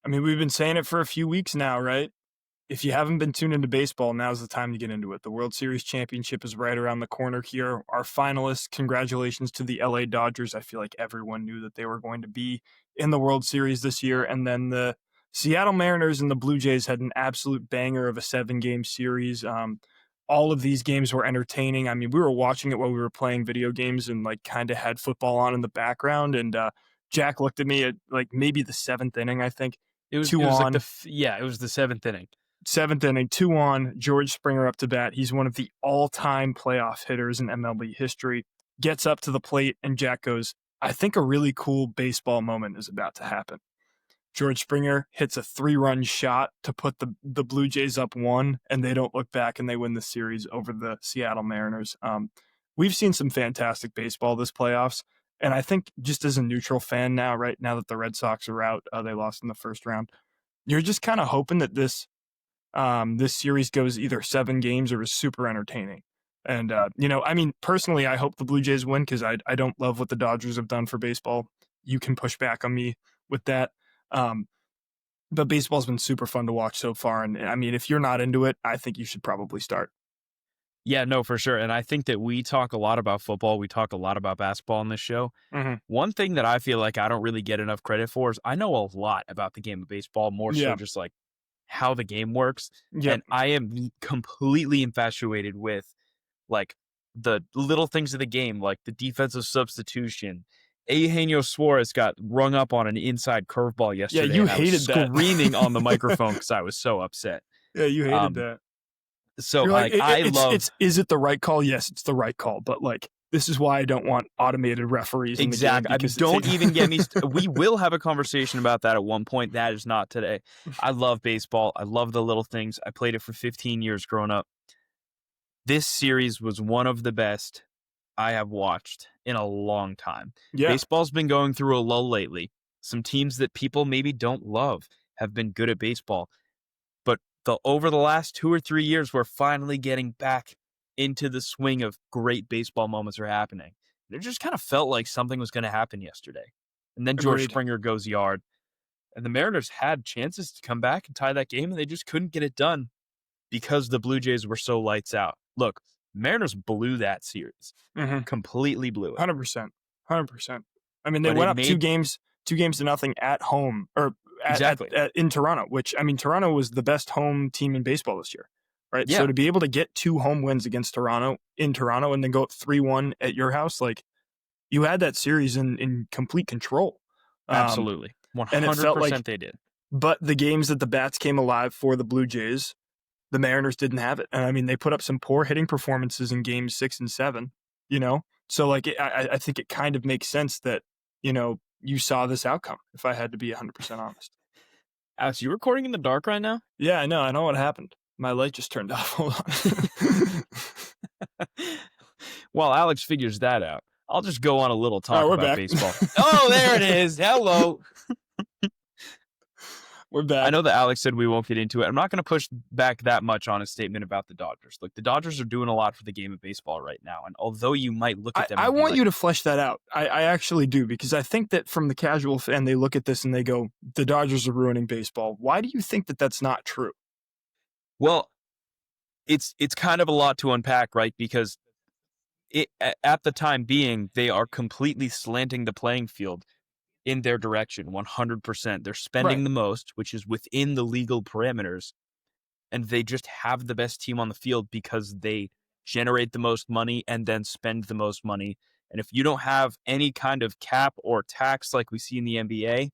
I mean, we've been saying it for a few weeks now, right? If you haven't been tuned into baseball, now's the time to get into it. The World Series championship is right around the corner here. Our finalists, congratulations to the LA Dodgers. I feel like everyone knew that they were going to be in the World Series this year. And then the Seattle Mariners and the Blue Jays had an absolute banger of a 7-game series. All of these games were entertaining. I mean, we were watching it while we were playing video games and like kind of had football on in the background. And Jack looked at me at like maybe the 7th inning, I think. It was on. like it was the 7th inning. 7th inning, 2 on, George Springer up to bat. He's one of the all-time playoff hitters in MLB history. Gets up to the plate, and Jack goes, I think a really cool baseball moment is about to happen. George Springer hits a 3-run shot to put the Blue Jays up 1, and they don't look back, and they win the series over the Seattle Mariners. We've seen some fantastic baseball this playoffs, and I think just as a neutral fan now, right now that the Red Sox are out, they lost in the first round, you're just kind of hoping that this series goes either 7 games or is super entertaining. And, I mean, personally, I hope the Blue Jays win because I don't love what the Dodgers have done for baseball. You can push back on me with that. But baseball's been super fun to watch so far. And I mean, if you're not into it, I think you should probably start. Yeah, no, for sure. And I think that we talk a lot about football. We talk a lot about basketball on this show. Mm-hmm. One thing that I feel like I don't really get enough credit for is I know a lot about the game of baseball, more so just like how the game works. Yep. And I am completely infatuated with like the little things of the game, like the defensive substitution. Eugenio Suarez got rung up on an inside curveball yesterday. Yeah, you hated that. Screaming on the microphone because I was so upset. Yeah, you hated that. So like, I love. Is it the right call? Yes, it's the right call. But like, this is why I don't want automated referees. Exactly. In the game don't even get me. We will have a conversation about that at one point. That is not today. I love baseball. I love the little things. I played it for 15 years growing up. This series was one of the best I have watched in a long time. Yeah. Baseball's been going through a lull lately. Some teams that people maybe don't love have been good at baseball. But over the last 2 or 3 years, we're finally getting back into the swing of great baseball moments are happening. It just kind of felt like something was going to happen yesterday. And then George Springer goes yard. And the Mariners had chances to come back and tie that game, and they just couldn't get it done because the Blue Jays were so lights out. Look, Mariners blew that series. Mm-hmm. Completely blew it. 100%. 100%. I mean, they went up 2 games to nothing at home, or in Toronto, which, I mean, Toronto was the best home team in baseball this year, right? Yeah. So to be able to get 2 home wins against Toronto and then go up 3-1 at your house, like, you had that series in complete control. Absolutely. 100% and it felt like they did. But the games that the bats came alive for the Blue Jays, the Mariners didn't have it. And I mean, they put up some poor hitting performances in games 6 and 7, So like, I think it kind of makes sense that, you saw this outcome, if I had to be 100% honest. Alex, you recording in the dark right now? Yeah, I know. I know what happened. My light just turned off. Hold on. While Alex figures that out, I'll just go on a little talk about baseball. Oh, there it is. Hello. We're back. I know that Alex said we won't get into it. I'm not going to push back that much on his statement about the Dodgers. Look, the Dodgers are doing a lot for the game of baseball right now. And although you might look at them... I want you to flesh that out. I actually do, because I think that from the casual fan, they look at this and they go, the Dodgers are ruining baseball. Why do you think that that's not true? Well, it's kind of a lot to unpack, right? Because at the time being, they are completely slanting the playing field in their direction, 100%. They're spending the most, which is within the legal parameters, and they just have the best team on the field because they generate the most money and then spend the most money. And if you don't have any kind of cap or tax like we see in the NBA,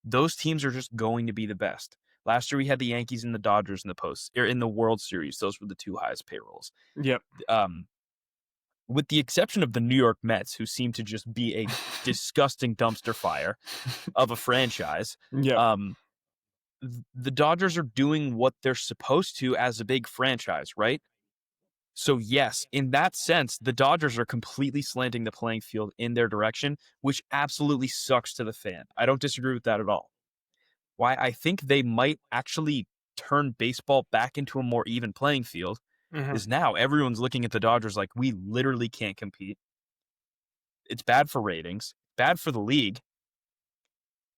those teams are just going to be the best. Last year we had the Yankees and the Dodgers in the World Series. Those were the 2 highest payrolls. Yep. With the exception of the New York Mets, who seem to just be a disgusting dumpster fire of a franchise. Yeah. The Dodgers are doing what they're supposed to as a big franchise, right? So yes, in that sense, the Dodgers are completely slanting the playing field in their direction, which absolutely sucks to the fan. I don't disagree with that at all. Why I think they might actually turn baseball back into a more even playing field is now everyone's looking at the Dodgers like, we literally can't compete. It's bad for ratings, bad for the league.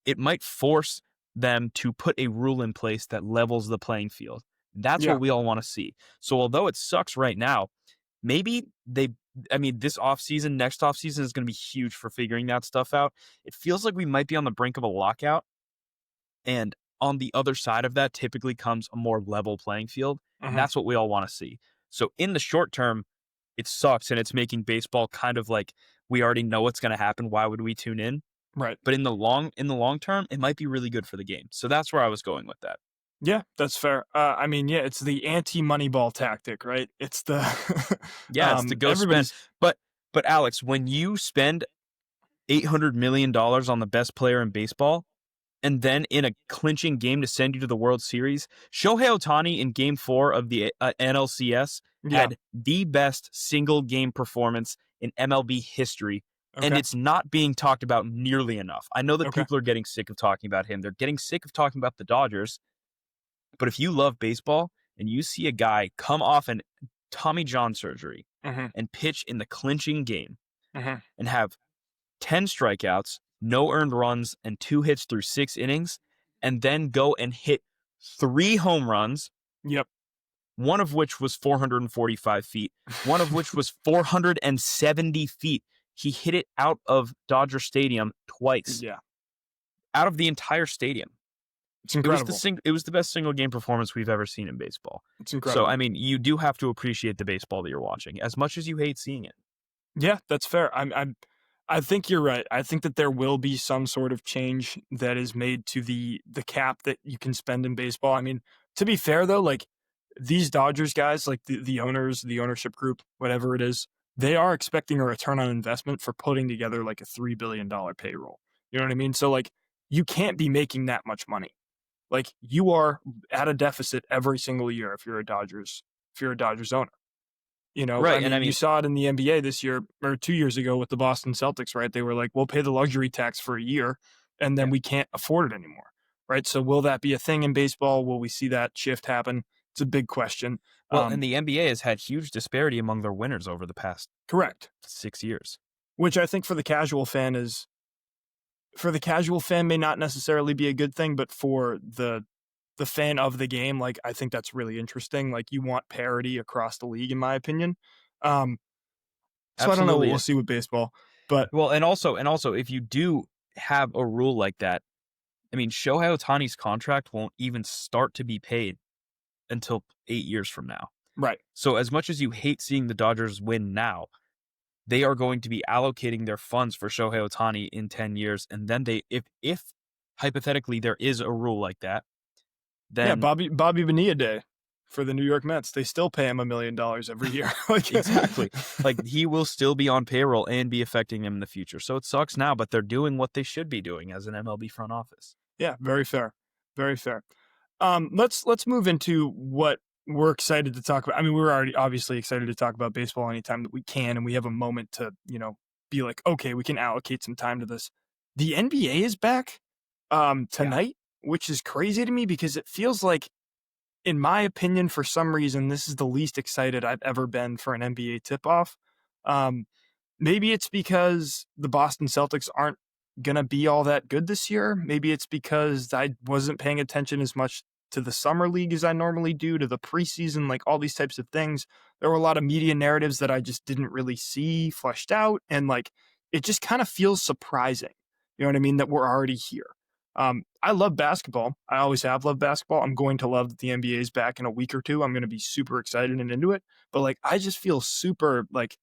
It might force them to put a rule in place that levels the playing field. That's Yeah. what we all want to see. So although it sucks right now, maybe this offseason, next offseason is going to be huge for figuring that stuff out. It feels like we might be on the brink of a lockout. And on the other side of that typically comes a more level playing field. And that's what we all want to see. So in the short term, it sucks and it's making baseball kind of like we already know what's going to happen. Why would we tune in? Right. But in the long term, it might be really good for the game. So that's where I was going with that. Yeah, that's fair. It's the anti-Moneyball tactic, right? It's the It's to go spend. But Alex, when you spend $800 million on the best player in baseball, and then in a clinching game to send you to the World Series, Shohei Ohtani in Game 4 of the NLCS had the best single game performance in MLB history. Okay. And it's not being talked about nearly enough. I know that people are getting sick of talking about him. They're getting sick of talking about the Dodgers. But if you love baseball and you see a guy come off an Tommy John surgery and pitch in the clinching game and have 10 strikeouts, no earned runs, and 2 hits through 6 innings, and then go and hit 3 home runs. Yep. One of which was 445 feet. One of which was 470 feet. He hit it out of Dodger Stadium twice. Yeah. Out of the entire stadium. It's incredible. It was the best single game performance we've ever seen in baseball. It's incredible. So, you do have to appreciate the baseball that you're watching as much as you hate seeing it. Yeah, that's fair. I think you're right. I think that there will be some sort of change that is made to the cap that you can spend in baseball. I mean, to be fair though, like these Dodgers guys, like the owners, the ownership group, whatever it is, they are expecting a return on investment for putting together like a $3 billion payroll. You know what I mean? So like you can't be making that much money. Like you are at a deficit every single year if you're a Dodgers owner. You know, right. You saw it in the NBA this year or 2 years ago with the Boston Celtics, right? They were like, we'll pay the luxury tax for a year and then we can't afford it anymore, right? So will that be a thing in baseball? Will we see that shift happen? It's a big question. Well, and the NBA has had huge disparity among their winners over the past 6 years. Which I think for the casual fan may not necessarily be a good thing, but for the fan of the game, like I think that's really interesting. Like you want parity across the league, in my opinion. So I don't know what we'll see with baseball, but and also if you do have a rule like that, Shohei Ohtani's contract won't even start to be paid until 8 years from now. Right. So as much as you hate seeing the Dodgers win now, they are going to be allocating their funds for Shohei Ohtani in 10 years. And then if hypothetically there is a rule like that, then Bobby Bonilla Day for the New York Mets, they still pay him $1 million every year. Exactly. Like he will still be on payroll and be affecting them in the future. So it sucks now, but they're doing what they should be doing as an MLB front office. Yeah, very fair. Very fair. Let's move into what we're excited to talk about. We're already obviously excited to talk about baseball anytime that we can, and we have a moment to, be like, okay, we can allocate some time to this. The NBA is back tonight, which is crazy to me because it feels like, in my opinion, for some reason, this is the least excited I've ever been for an NBA tip-off. Maybe it's because the Boston Celtics aren't going to be all that good this year. Maybe it's because I wasn't paying attention as much to the summer league as I normally do, to the preseason, like all these types of things. There were a lot of media narratives that I just didn't really see fleshed out. And like, it just kind of feels surprising, you know what I mean, that we're already here. I love basketball. I always have loved basketball. I'm going to love that the NBA is back in a week or two. I'm going to be super excited and into it. But like, I just feel super like,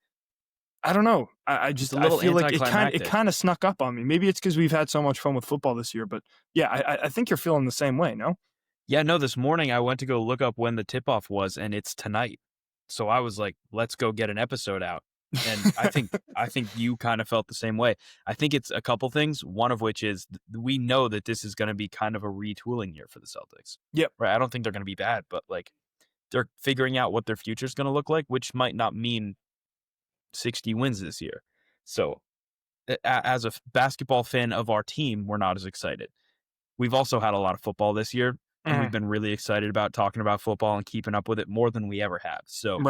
I don't know. I feel like it kind of snuck up on me. Maybe it's because we've had so much fun with football this year. But yeah, I think you're feeling the same way, no? Yeah, no, this morning I went to go look up when the tip-off was, and it's tonight. So I was like, let's go get an episode out. And I think you kind of felt the same way. I think it's a couple things, one of which is we know that this is going to be kind of a retooling year for the Celtics. Yep. Right. I don't think they're going to be bad, but like they're figuring out what their future is going to look like, which might not mean 60 wins this year. So as a basketball fan of our team, we're not as excited. We've also had a lot of football this year, and we've been really excited about talking about football and keeping up with it more than we ever have. So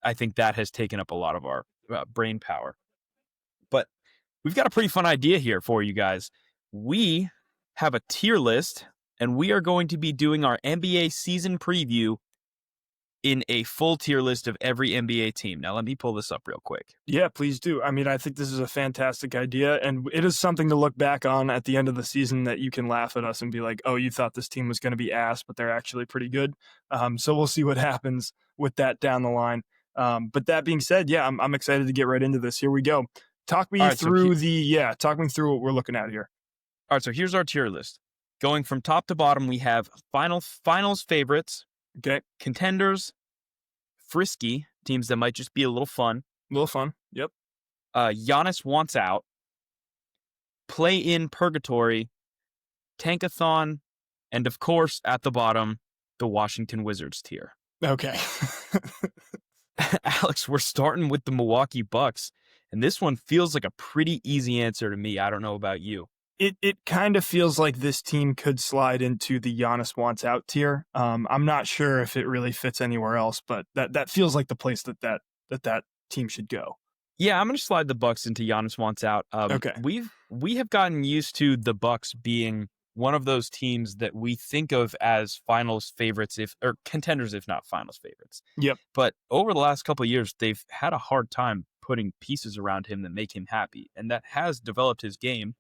I think that has taken up a lot of our brain power. But we've got a pretty fun idea here for you guys. We have a tier list and we are going to be doing our NBA season preview in a full tier list of every NBA team. Now, let me pull this up real quick. Yeah, please do. I mean, I think this is a fantastic idea, and it is something to look back on at the end of the season that you can laugh at us and be like, oh, you thought this team was going to be ass, but they're actually pretty good. So we'll see what happens with that down the line. But that being said, yeah, I'm excited to get right into this. Here we go. Talk me through what we're looking at here. All right, so here's our tier list. Going from top to bottom, we have finals favorites, okay, contenders, Frisky, teams that might just be a little fun. Yep. Giannis wants out. Play-in Purgatory, Tankathon, and of course, at the bottom, the Washington Wizards tier. Okay. Alex, we're starting with the Milwaukee Bucks, and this one feels like a pretty easy answer to me. I don't know about you. It kind of feels like this team could slide into the Giannis wants out tier. I'm not sure if it really fits anywhere else, but that feels like the place that team should go. Yeah, I'm going to slide the Bucks into Giannis wants out. Okay. We have gotten used to the Bucks being one of those teams that we think of as finals favorites, or contenders, if not finals favorites. Yep. But over the last couple of years, they've had a hard time putting pieces around him that make him happy, and that has developed his game.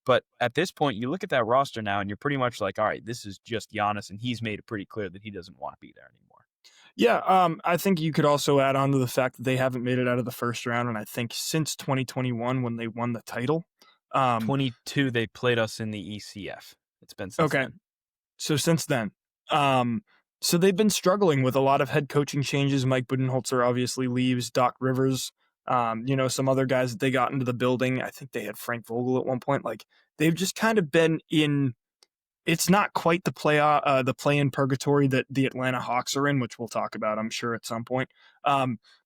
But at this point, you look at that roster now, and you're pretty much like, all right, this is just Giannis, and he's made it pretty clear that he doesn't want to be there anymore. Yeah, I think you could also add on to the fact that they haven't made it out of the first round, and I think since 2021 when they won the title. 22, they played us in the ECF. It's been since then. So since then. So they've been struggling with a lot of head coaching changes. Mike Budenholzer obviously leaves. Doc Rivers, some other guys that they got into the building. I think they had Frank Vogel at one point. Like, they've just kind of been in. It's not quite the play-in purgatory that the Atlanta Hawks are in, which we'll talk about, I'm sure, at some point.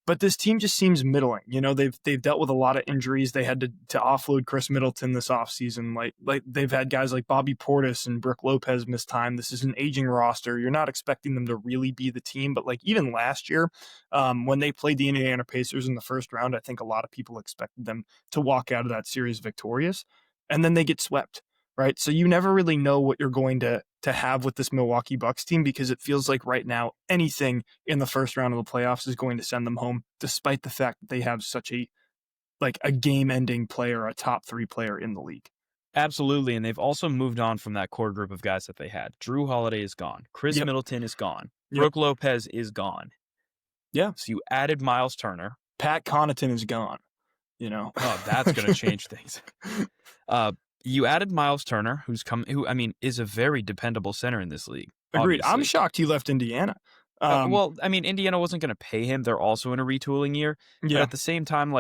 But this team just seems middling. They've dealt with a lot of injuries. They had to offload Chris Middleton this offseason. Like they've had guys like Bobby Portis and Brook Lopez miss time. This is an aging roster. You're not expecting them to really be the team. But like even last year, when they played the Indiana Pacers in the first round, I think a lot of people expected them to walk out of that series victorious. And then they get swept. Right. So you never really know what you're going to have with this Milwaukee Bucks team, because it feels like right now anything in the first round of the playoffs is going to send them home, despite the fact that they have such a game ending player, a top 3 player in the league. Absolutely. And they've also moved on from that core group of guys that they had. Drew Holiday is gone. Chris Middleton is gone. Brook Lopez is gone. Yeah. So you added Miles Turner. Pat Connaughton is gone. Oh, that's going to change things. You added Miles Turner, who is a very dependable center in this league. Agreed. Obviously. I'm shocked he left Indiana. Indiana wasn't going to pay him. They're also in a retooling year. Yeah. But at the same time,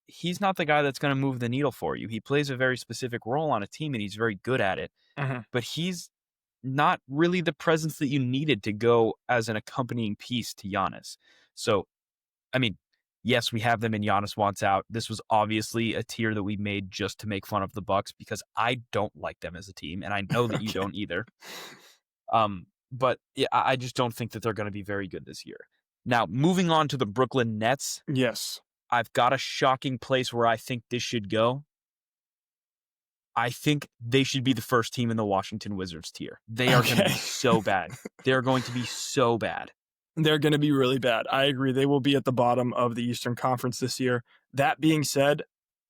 he's not the guy that's going to move the needle for you. He plays a very specific role on a team, and he's very good at it. Mm-hmm. But he's not really the presence that you needed to go as an accompanying piece to Giannis. So, yes, we have them in Giannis wants out. This was obviously a tier that we made just to make fun of the Bucks because I don't like them as a team, and I know that you don't either. But yeah, I just don't think that they're going to be very good this year. Now, moving on to the Brooklyn Nets. Yes. I've got a shocking place where I think this should go. I think they should be the first team in the Washington Wizards tier. They are going to be so bad. They're going to be so bad. They're going to be really bad. I agree. They will be at the bottom of the Eastern Conference this year. That being said,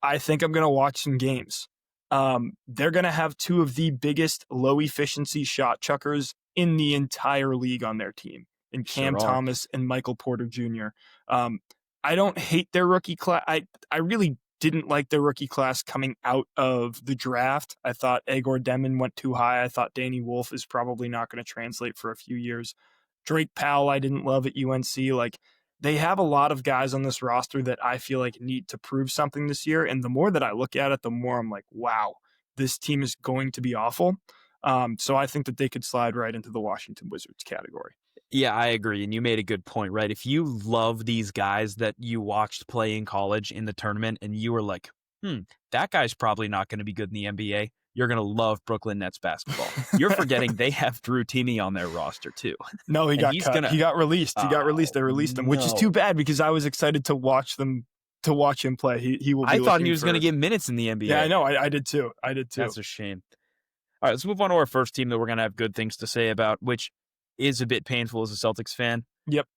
I think I'm going to watch some games. They're going to have 2 of the biggest low-efficiency shot chuckers in the entire league on their team, in Cam Thomas and Michael Porter Jr. I don't hate their rookie class. I really didn't like their rookie class coming out of the draft. I thought Igor Demon went too high. I thought Danny Wolf is probably not going to translate for a few years. Drake Powell, I didn't love at UNC. They have a lot of guys on this roster that I feel like need to prove something this year. And the more that I look at it, the more I'm like, wow, this team is going to be awful. So I think that they could slide right into the Washington Wizards category. Yeah, I agree. And you made a good point, right? If you love these guys that you watched play in college in the tournament and you were like, that guy's probably not going to be good in the NBA, you're going to love Brooklyn Nets basketball. You're forgetting they have Drew Timme on their roster too. No, he got cut. He got released. They released him, which is too bad because I was excited to watch him play. He will be I thought he was going to get minutes in the NBA. Yeah, I know. I did too. That's a shame. All right, let's move on to our first team that we're going to have good things to say about, which is a bit painful as a Celtics fan. Yep.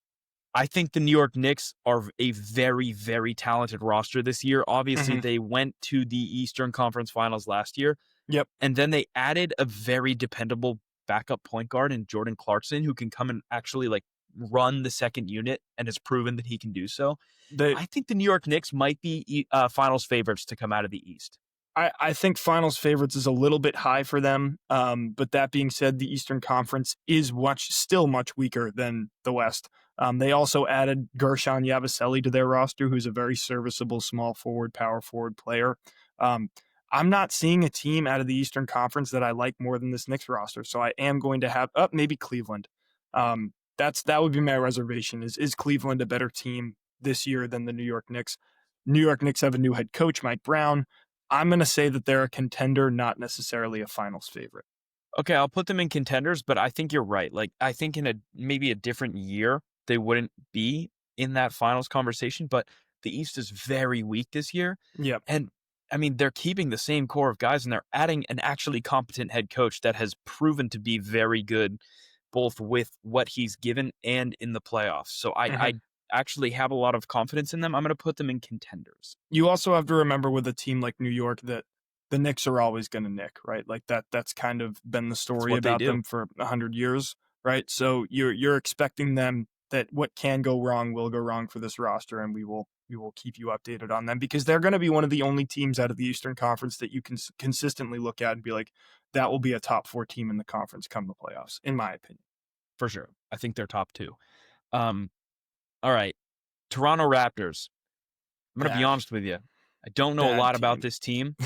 I think the New York Knicks are a very, very talented roster this year. Obviously, Hmm. they went to the Eastern Conference Finals last year, Yep. and then they added a very dependable backup point guard in Jordan Clarkson, who can come and actually like run the second unit and has proven that he can do so. They I think the New York Knicks might be finals favorites to come out of the East. I think finals favorites is a little bit high for them. But that being said, the Eastern Conference is still much weaker than the West. They also added Gershon Yabusele to their roster, who's a very serviceable small forward, power forward player. Um, I'm not seeing a team out of the Eastern Conference that I like more than this Knicks roster. So I am going to have maybe Cleveland. That would be my reservation. Is Cleveland a better team this year than the New York Knicks? New York Knicks have a new head coach, Mike Brown. I'm going to say that they're a contender, not necessarily a finals favorite. Okay, I'll put them in contenders, but I think you're right. Like, I think in maybe a different year, they wouldn't be in that finals conversation, but the East is very weak this year. Yep. And I mean, they're keeping the same core of guys and they're adding an actually competent head coach that has proven to be very good, both with what he's given and in the playoffs. So I actually have a lot of confidence in them. I'm going to put them in contenders. You also have to remember with a team like New York that the Knicks are always going to nick, right? Like that's kind of been the story about them for 100 years, right? So you're expecting them that what can go wrong will go wrong for this roster, and we will keep you updated on them because they're going to be one of the only teams out of the Eastern Conference that you can consistently look at and be like, that will be a top 4 team in the conference come the playoffs, in my opinion. For sure. I think they're top 2. All right. Toronto Raptors. I'm going to be honest with you. I don't know a lot about this team.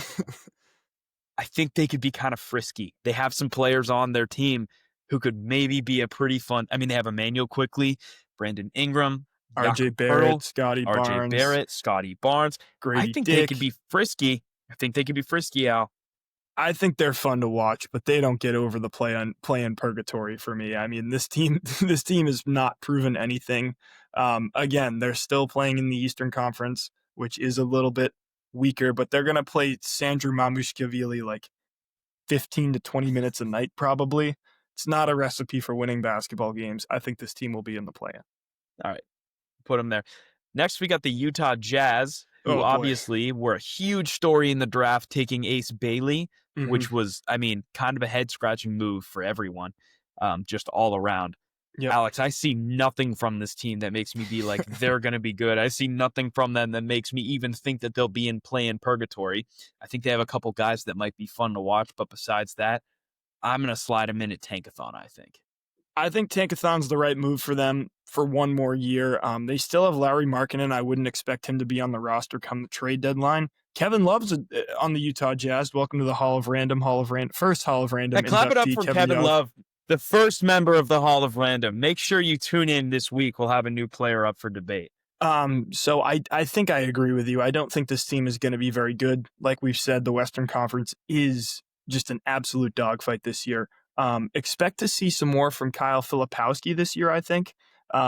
I think they could be kind of frisky. They have some players on their team who could maybe be a pretty fun. I mean, they have Emmanuel Quickly, Brandon Ingram, RJ Barrett, Scotty Barnes, Grady I think Dick. they could be frisky. Al. I think they're fun to watch, but they don't get over the play in purgatory for me. I mean, this team has not proven anything. Again, they're still playing in the Eastern Conference, which is a little bit weaker, but they're going to play Sandro Mamushvili like 15 to 20 minutes a night, probably. It's not a recipe for winning basketball games. I think this team will be in the play-in. All right. Put them there. Next, we got the Utah Jazz, who obviously were a huge story in the draft, taking Ace Bailey, which was, I mean, kind of a head-scratching move for everyone, just all around. Yep. Alex, I see nothing from this team that makes me be like, they're going to be good. I see nothing from them that makes me even think that they'll be in play-in purgatory. I think they have a couple guys that might be fun to watch, but besides that, I'm going to slide them in at Tankathon, I think. I think Tankathon's the right move for them for one more year. They still have Larry Markkinen. I wouldn't expect him to be on the roster come the trade deadline. Kevin Love's on the Utah Jazz. Welcome to the first Hall of Random. Hey, clap it up for Kevin Love, the first member of the Hall of Random. Make sure you tune in this week. We'll have a new player up for debate. So I think I agree with you. I don't think this team is going to be very good. Like we've said, the Western Conference is just an absolute dogfight this year. Expect to see some more from Kyle Filipowski this year, I think.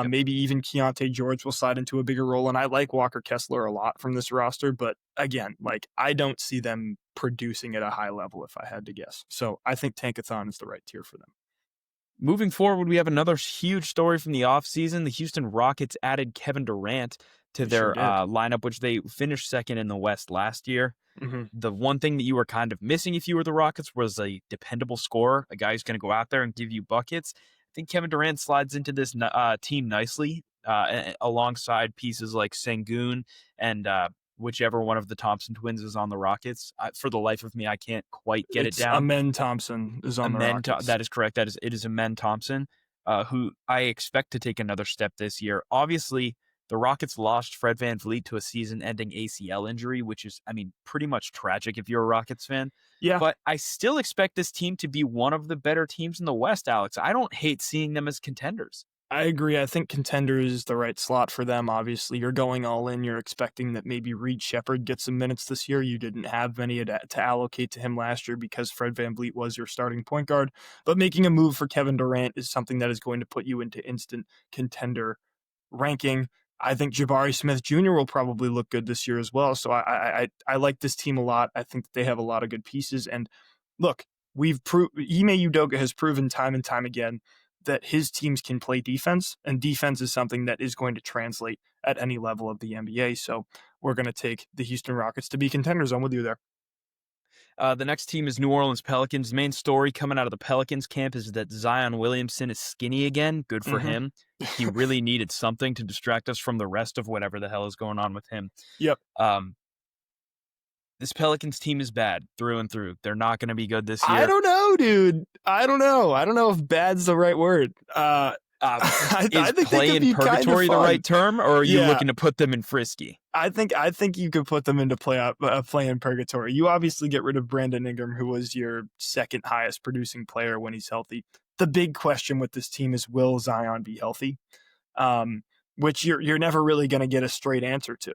Maybe even Keontae George will slide into a bigger role. And I like Walker Kessler a lot from this roster. But again, like I don't see them producing at a high level if I had to guess. So I think Tankathon is the right tier for them. Moving forward, we have another huge story from the offseason. The Houston Rockets added Kevin Durant to their lineup, which they finished second in the West last year. Mm-hmm. The one thing that you were kind of missing if you were the Rockets was a dependable scorer, a guy who's going to go out there and give you buckets. I think Kevin Durant slides into this team nicely alongside pieces like Sengun and whichever one of the Thompson twins is on the Rockets. For the life of me, I can't quite get it down. Amen Thompson is on the Rockets. That is correct. It is Amen Thompson, who I expect to take another step this year. Obviously, the Rockets lost Fred VanVleet to a season-ending ACL injury, which is, I mean, pretty much tragic if you're a Rockets fan. Yeah. But I still expect this team to be one of the better teams in the West, Alex. I don't hate seeing them as contenders. I agree. I think Contender is the right slot for them. Obviously, you're going all in. You're expecting that maybe Reed Shepherd gets some minutes this year. You didn't have many to allocate to him last year because Fred VanVleet was your starting point guard. But making a move for Kevin Durant is something that is going to put you into instant Contender ranking. I think Jabari Smith Jr. will probably look good this year as well. So I like this team a lot. I think that they have a lot of good pieces. And look, Ime Udoka has proven time and time again that his teams can play defense, and defense is something that is going to translate at any level of the NBA. So we're going to take the Houston Rockets to be contenders. I'm with you there. The next team is New Orleans Pelicans. Main story coming out of the Pelicans camp is that Zion Williamson is skinny again. Good for him. He really needed something to distract us from the rest of whatever the hell is going on with him. Yep. This Pelicans team is bad through and through. They're not going to be good this year. I don't know, dude. I don't know if bad's the right word. I think playing Purgatory the right term, or are you looking to put them in Frisky? I think you could put them into playing Purgatory. You obviously get rid of Brandon Ingram, who was your second highest producing player when he's healthy. The big question with this team is, will Zion be healthy? Which you're never really going to get a straight answer to.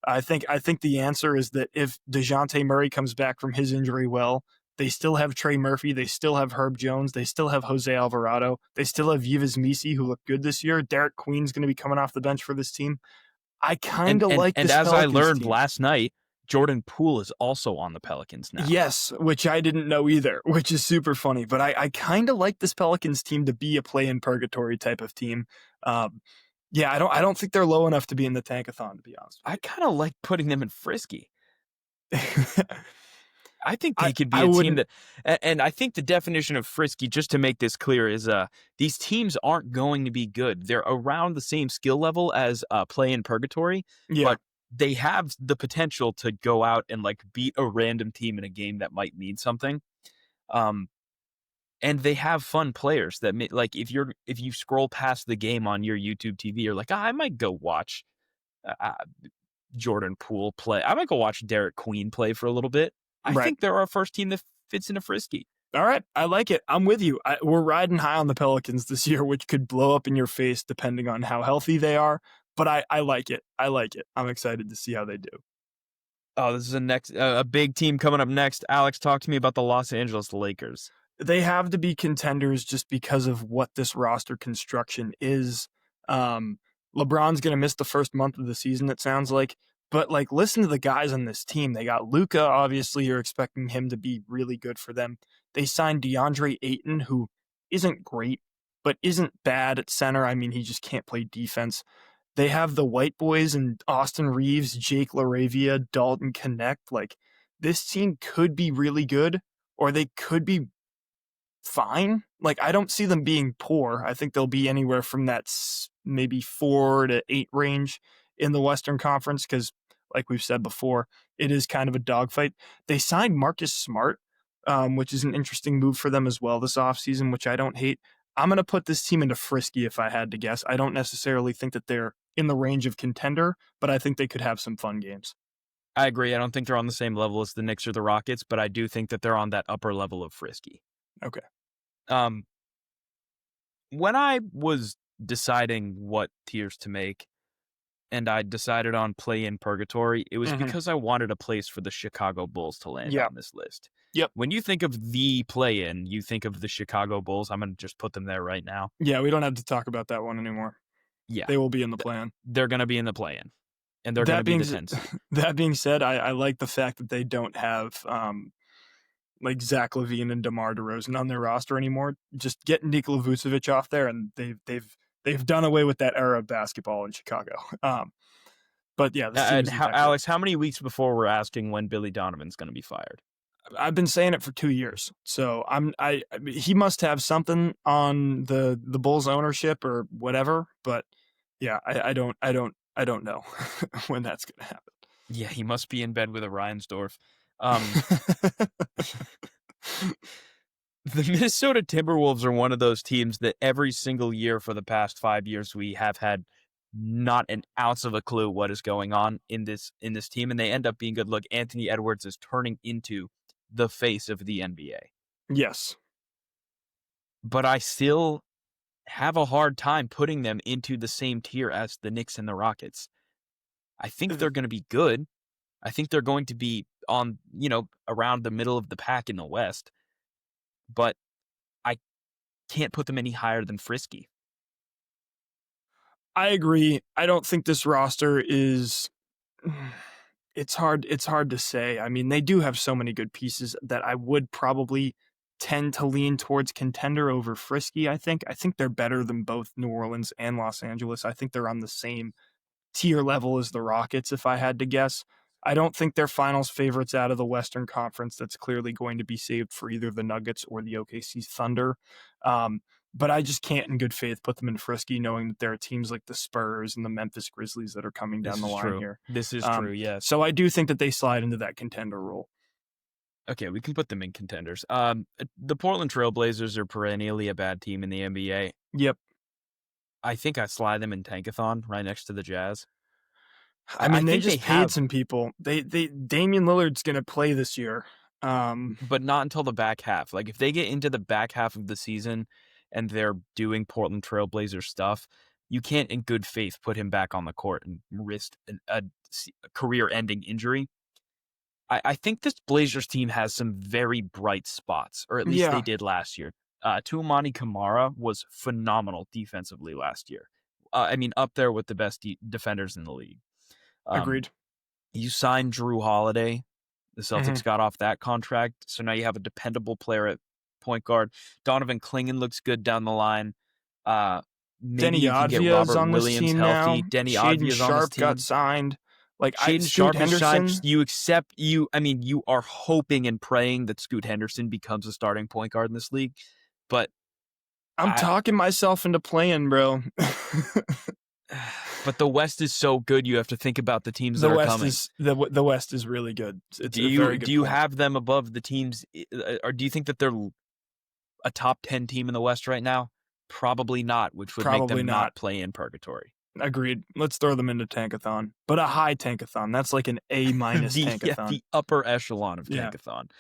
I think the answer is that if DeJounte Murray comes back from his injury well, they still have Trey Murphy, they still have Herb Jones, they still have Jose Alvarado, they still have Yves Missi, who looked good this year. Derek Queen's going to be coming off the bench for this team. I kind of like this Pelicans team. And as I learned team. Last night, Jordan Poole is also on the Pelicans now. Yes, which I didn't know either, which is super funny. But I kind of like this Pelicans team to be a play-in Purgatory type of team. Yeah, I don't think they're low enough to be in the Tankathon, to be honest. I kind of like putting them in Frisky. I think they could be a team that, and I think the definition of Frisky, just to make this clear, is these teams aren't going to be good. They're around the same skill level as play-in Purgatory, but they have the potential to go out and like beat a random team in a game that might mean something. And they have fun players that like if you scroll past the game on your YouTube TV, you're like, I might go watch Jordan Poole play. I might go watch Derek Queen play for a little bit. I think they're our first team that fits into Frisky. All right. I like it. I'm with you. We're riding high on the Pelicans this year, which could blow up in your face depending on how healthy they are. But I like it. I like it. I'm excited to see how they do. Oh, this is a big team coming up next. Alex, talk to me about the Los Angeles Lakers. They have to be contenders just because of what this roster construction is. LeBron's going to miss the first month of the season, it sounds like. But, like, listen to the guys on this team. They got Luka. Obviously, you're expecting him to be really good for them. They signed DeAndre Ayton, who isn't great, but isn't bad at center. I mean, he just can't play defense. They have the White Boys and Austin Reeves, Jake LaRavia, Dalton Connect. Like, this team could be really good, or they could be fine. Like, I don't see them being poor. I think they'll be anywhere from that maybe 4 to 8 range in the Western Conference because, like we've said before, it is kind of a dogfight. They signed Marcus Smart, which is an interesting move for them as well this offseason, which I don't hate. I'm going to put this team into Frisky if I had to guess. I don't necessarily think that they're in the range of contender, but I think they could have some fun games. I agree. I don't think they're on the same level as the Knicks or the Rockets, but I do think that they're on that upper level of Frisky. Okay. When I was deciding what tiers to make, and I decided on play-in Purgatory, it was because I wanted a place for the Chicago Bulls to land on this list. Yep. When you think of the play-in, you think of the Chicago Bulls. I'm going to just put them there right now. Yeah, we don't have to talk about that one anymore. Yeah. They will be in the plan. They're going to be in the play-in, and they're going to be the 10th seed. That being said, I like the fact that they don't have like Zach LaVine and DeMar DeRozan on their roster anymore. Just get Nikola Vucevic off there, and they've done away with that era of basketball in Chicago. But yeah, Alex, how many weeks before we're asking when Billy Donovan's going to be fired? I've been saying it for 2 years, so he must have something on the Bulls ownership or whatever. But yeah, I don't know when that's going to happen. Yeah, he must be in bed with a Reinsdorf. The Minnesota Timberwolves are one of those teams that every single year for the past 5 years we have had not an ounce of a clue what is going on in this team, and they end up being good. Look, Anthony Edwards is turning into the face of the NBA. Yes. But I still have a hard time putting them into the same tier as the Knicks and the Rockets. I think they're going to be good. I think they're going to be on, around the middle of the pack in the West. But I can't put them any higher than Frisky. I agree. I don't think this roster is... It's hard to say. I mean, they do have so many good pieces that I would probably tend to lean towards Contender over Frisky, I think. I think they're better than both New Orleans and Los Angeles. I think they're on the same tier level as the Rockets, if I had to guess. I don't think they're finals favorites out of the Western Conference. That's clearly going to be saved for either the Nuggets or the OKC Thunder. But I just can't in good faith put them in Frisky, knowing that there are teams like the Spurs and the Memphis Grizzlies that are coming down the line here. This is true, yes. So I do think that they slide into that Contender role. Okay, we can put them in Contenders. The Portland Trailblazers are perennially a bad team in the NBA. Yep. I think I slide them in Tankathon right next to the Jazz. I mean, they just paid some people. Damian Lillard's going to play this year. But not until the back half. Like, if they get into the back half of the season and they're doing Portland Trailblazer stuff, you can't in good faith put him back on the court and risk a career-ending injury. I think this Blazers team has some very bright spots, or at least they did last year. Tuamani Camara was phenomenal defensively last year. Up there with the best defenders in the league. Agreed. You signed Drew Holiday. The Celtics got off that contract, so now you have a dependable player at point guard. Donovan Clingan looks good down the line. Maybe Denny you can get Advia's Robert on this Williams team healthy. now. Denny Shaden Advia's on this Sharp team. got signed. Like Shaden Scoot Sharp Henderson. You are hoping and praying that Scoot Henderson becomes a starting point guard in this league, but I'm talking myself into playing, bro. But the West is so good. You have to think about the teams that are coming. The West is really good. It's do you have them above the teams, or do you think that they're a top 10 team in the West right now? Probably not, which would make them not play in Purgatory. Agreed. Let's throw them into Tankathon, but a high Tankathon. That's like an A- Tankathon. Yeah, the upper echelon of Tankathon.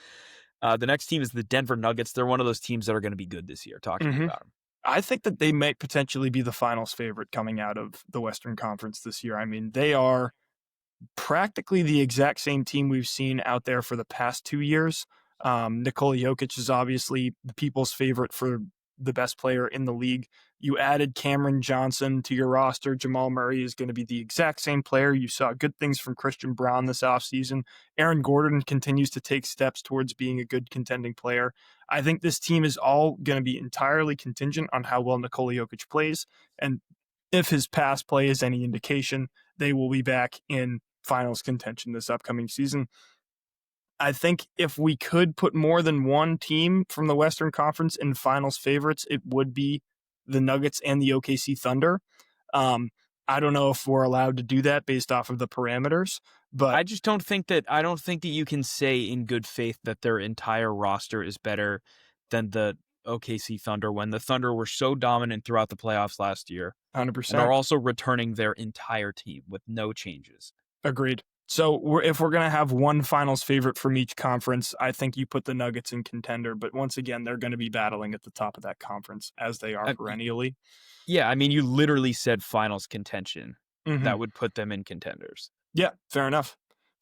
The next team is the Denver Nuggets. They're one of those teams that are going to be good this year. Talking about them. I think that they might potentially be the finals favorite coming out of the Western Conference this year. I mean, they are practically the exact same team we've seen out there for the past 2 years. Nikola Jokic is obviously the people's favorite for the best player in the league. You added Cameron Johnson to your roster. Jamal Murray is going to be the exact same player. You saw good things from Christian Braun this offseason. Aaron Gordon continues to take steps towards being a good contending player. I think this team is all going to be entirely contingent on how well Nikola Jokic plays. And if his past play is any indication, they will be back in finals contention this upcoming season. I think if we could put more than one team from the Western Conference in finals favorites, it would be the Nuggets and the OKC Thunder. I don't know if we're allowed to do that based off of the parameters, but I just don't think that you can say in good faith that their entire roster is better than the OKC Thunder when the Thunder were so dominant throughout the playoffs last year. 100%. And are also returning their entire team with no changes. Agreed. So if we're going to have one finals favorite from each conference, I think you put the Nuggets in Contender. But once again, they're going to be battling at the top of that conference as they are perennially. Yeah, I mean, you literally said finals contention. That would put them in Contenders. Yeah, fair enough.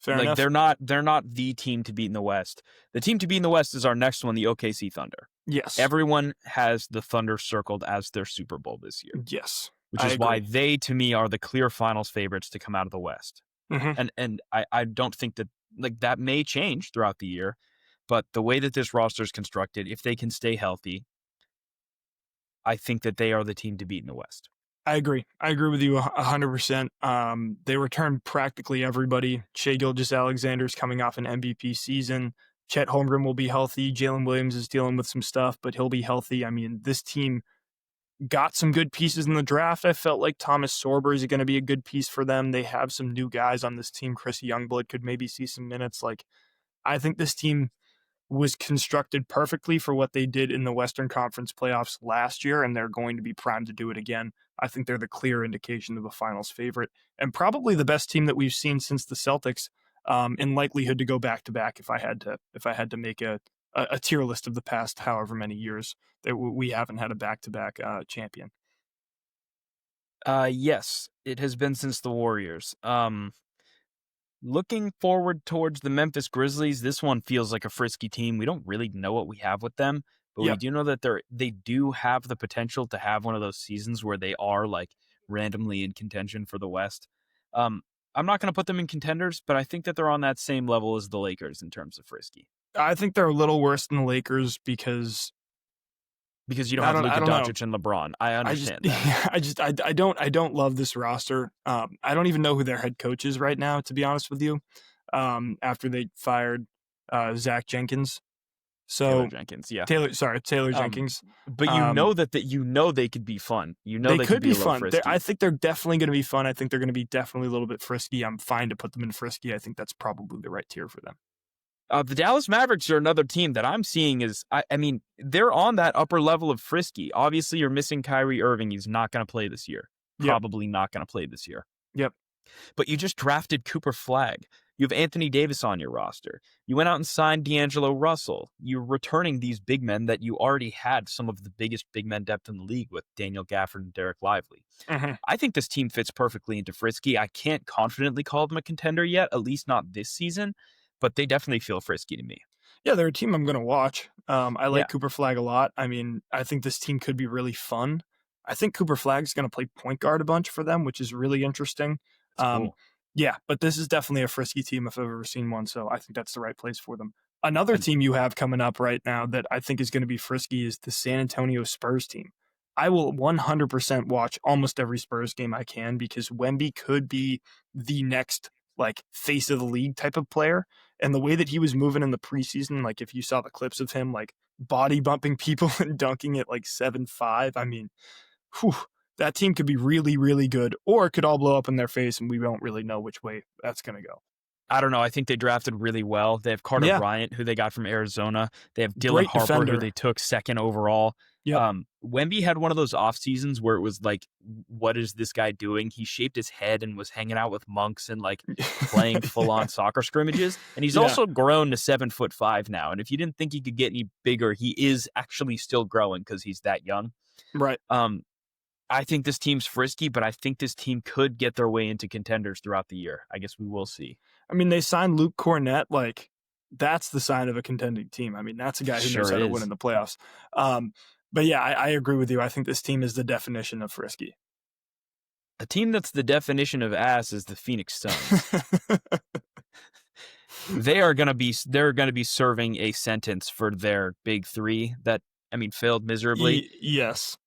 Enough. They're not the team to beat in the West. The team to beat in the West is our next one, the OKC Thunder. Yes. Everyone has the Thunder circled as their Super Bowl this year. Yes. Which is why they, to me, are the clear finals favorites to come out of the West. And I don't think that that may change throughout the year, but the way that this roster is constructed, if they can stay healthy, I think that they are the team to beat in the West. I agree with you 100%. They returned practically everybody. Shai Gilgeous-Alexander's coming off an MVP season. Chet Holmgren will be healthy. Jalen Williams is dealing with some stuff, but he'll be healthy. I mean, this team got some good pieces in the draft. I felt like Thomas Sorber is going to be a good piece for them. They have some new guys on this team. Chris Youngblood could maybe see some minutes. I think this team was constructed perfectly for what they did in the Western Conference playoffs last year, and they're going to be primed to do it again. I think they're the clear indication of a finals favorite and probably the best team that we've seen since the Celtics, in likelihood to go back to back. If I had to make a tier list of the past however many years that we haven't had a back-to-back champion. Yes, it has been since the Warriors. Looking forward towards the Memphis Grizzlies, this one feels like a frisky team. We don't really know what we have with them, but we do know that they do have the potential to have one of those seasons where they are randomly in contention for the West. I'm not going to put them in Contenders, but I think that they're on that same level as the Lakers in terms of frisky. I think they're a little worse than the Lakers because Because you don't have I Luka don't know. Doncic and LeBron. I I just, understand that. I don't love this roster. I don't even know who their head coach is right now, to be honest with you. After they fired Zach Jenkins, Taylor so Jenkins, yeah. Taylor Um, Jenkins. but you know that they could be fun. You know They they could could be be a little fun. frisky. I think they're definitely going to be fun. I think they're going to be definitely a little bit frisky. I'm fine to put them in frisky. I think that's probably the right tier for them. The Dallas Mavericks are another team that I'm seeing is, I mean, they're on that upper level of frisky. Obviously, you're missing Kyrie Irving. He's not going to play this year. Probably not going to play this year. Yep. But you just drafted Cooper Flagg. You have Anthony Davis on your roster. You went out and signed D'Angelo Russell. You're returning these big men that you already had some of the biggest big men depth in the league with Daniel Gafford and Derek Lively. Mm-hmm. I think this team fits perfectly into frisky. I can't confidently call them a contender yet, at least not this season, but they definitely feel frisky to me. Yeah, they're a team I'm going to watch. I like Yeah. Cooper Flagg a lot. I mean, I think this team could be really fun. I think Cooper Flagg's going to play point guard a bunch for them, which is really interesting. Cool. Yeah, but this is definitely a frisky team if I've ever seen one, so I think that's the right place for them. Another team you have coming up right now that I think is going to be frisky is the San Antonio Spurs team. I will 100% watch almost every Spurs game I can because Wemby could be the next like face of the league type of player. And the way that he was moving in the preseason, like if you saw the clips of him like body bumping people and dunking at like 7'5", I mean, whew, that team could be really, really good, or it could all blow up in their face, and we don't really know which way that's going to go. I don't know. I think they drafted really well. They have Carter Bryant, who they got from Arizona. They have Dylan Harper, defender. who they took second overall. Yep. Wemby had one of those off seasons where it was like, what is this guy doing? He shaped his head and was hanging out with monks and like playing full on soccer scrimmages. And he's also grown to 7'5" now. And if you didn't think he could get any bigger, he is actually still growing because he's that young. Right. I think this team's frisky, but I think this team could get their way into contenders throughout the year. I guess we will see. I mean, they signed Luke Cornett. Like, that's the sign of a contending team. I mean, that's a guy who knows how to win in the playoffs. But yeah, I agree with you. I think this team is the definition of frisky. A team that's the definition of ass is the Phoenix Suns. They're going to be serving a sentence for their big three that, I mean, failed miserably. Yes.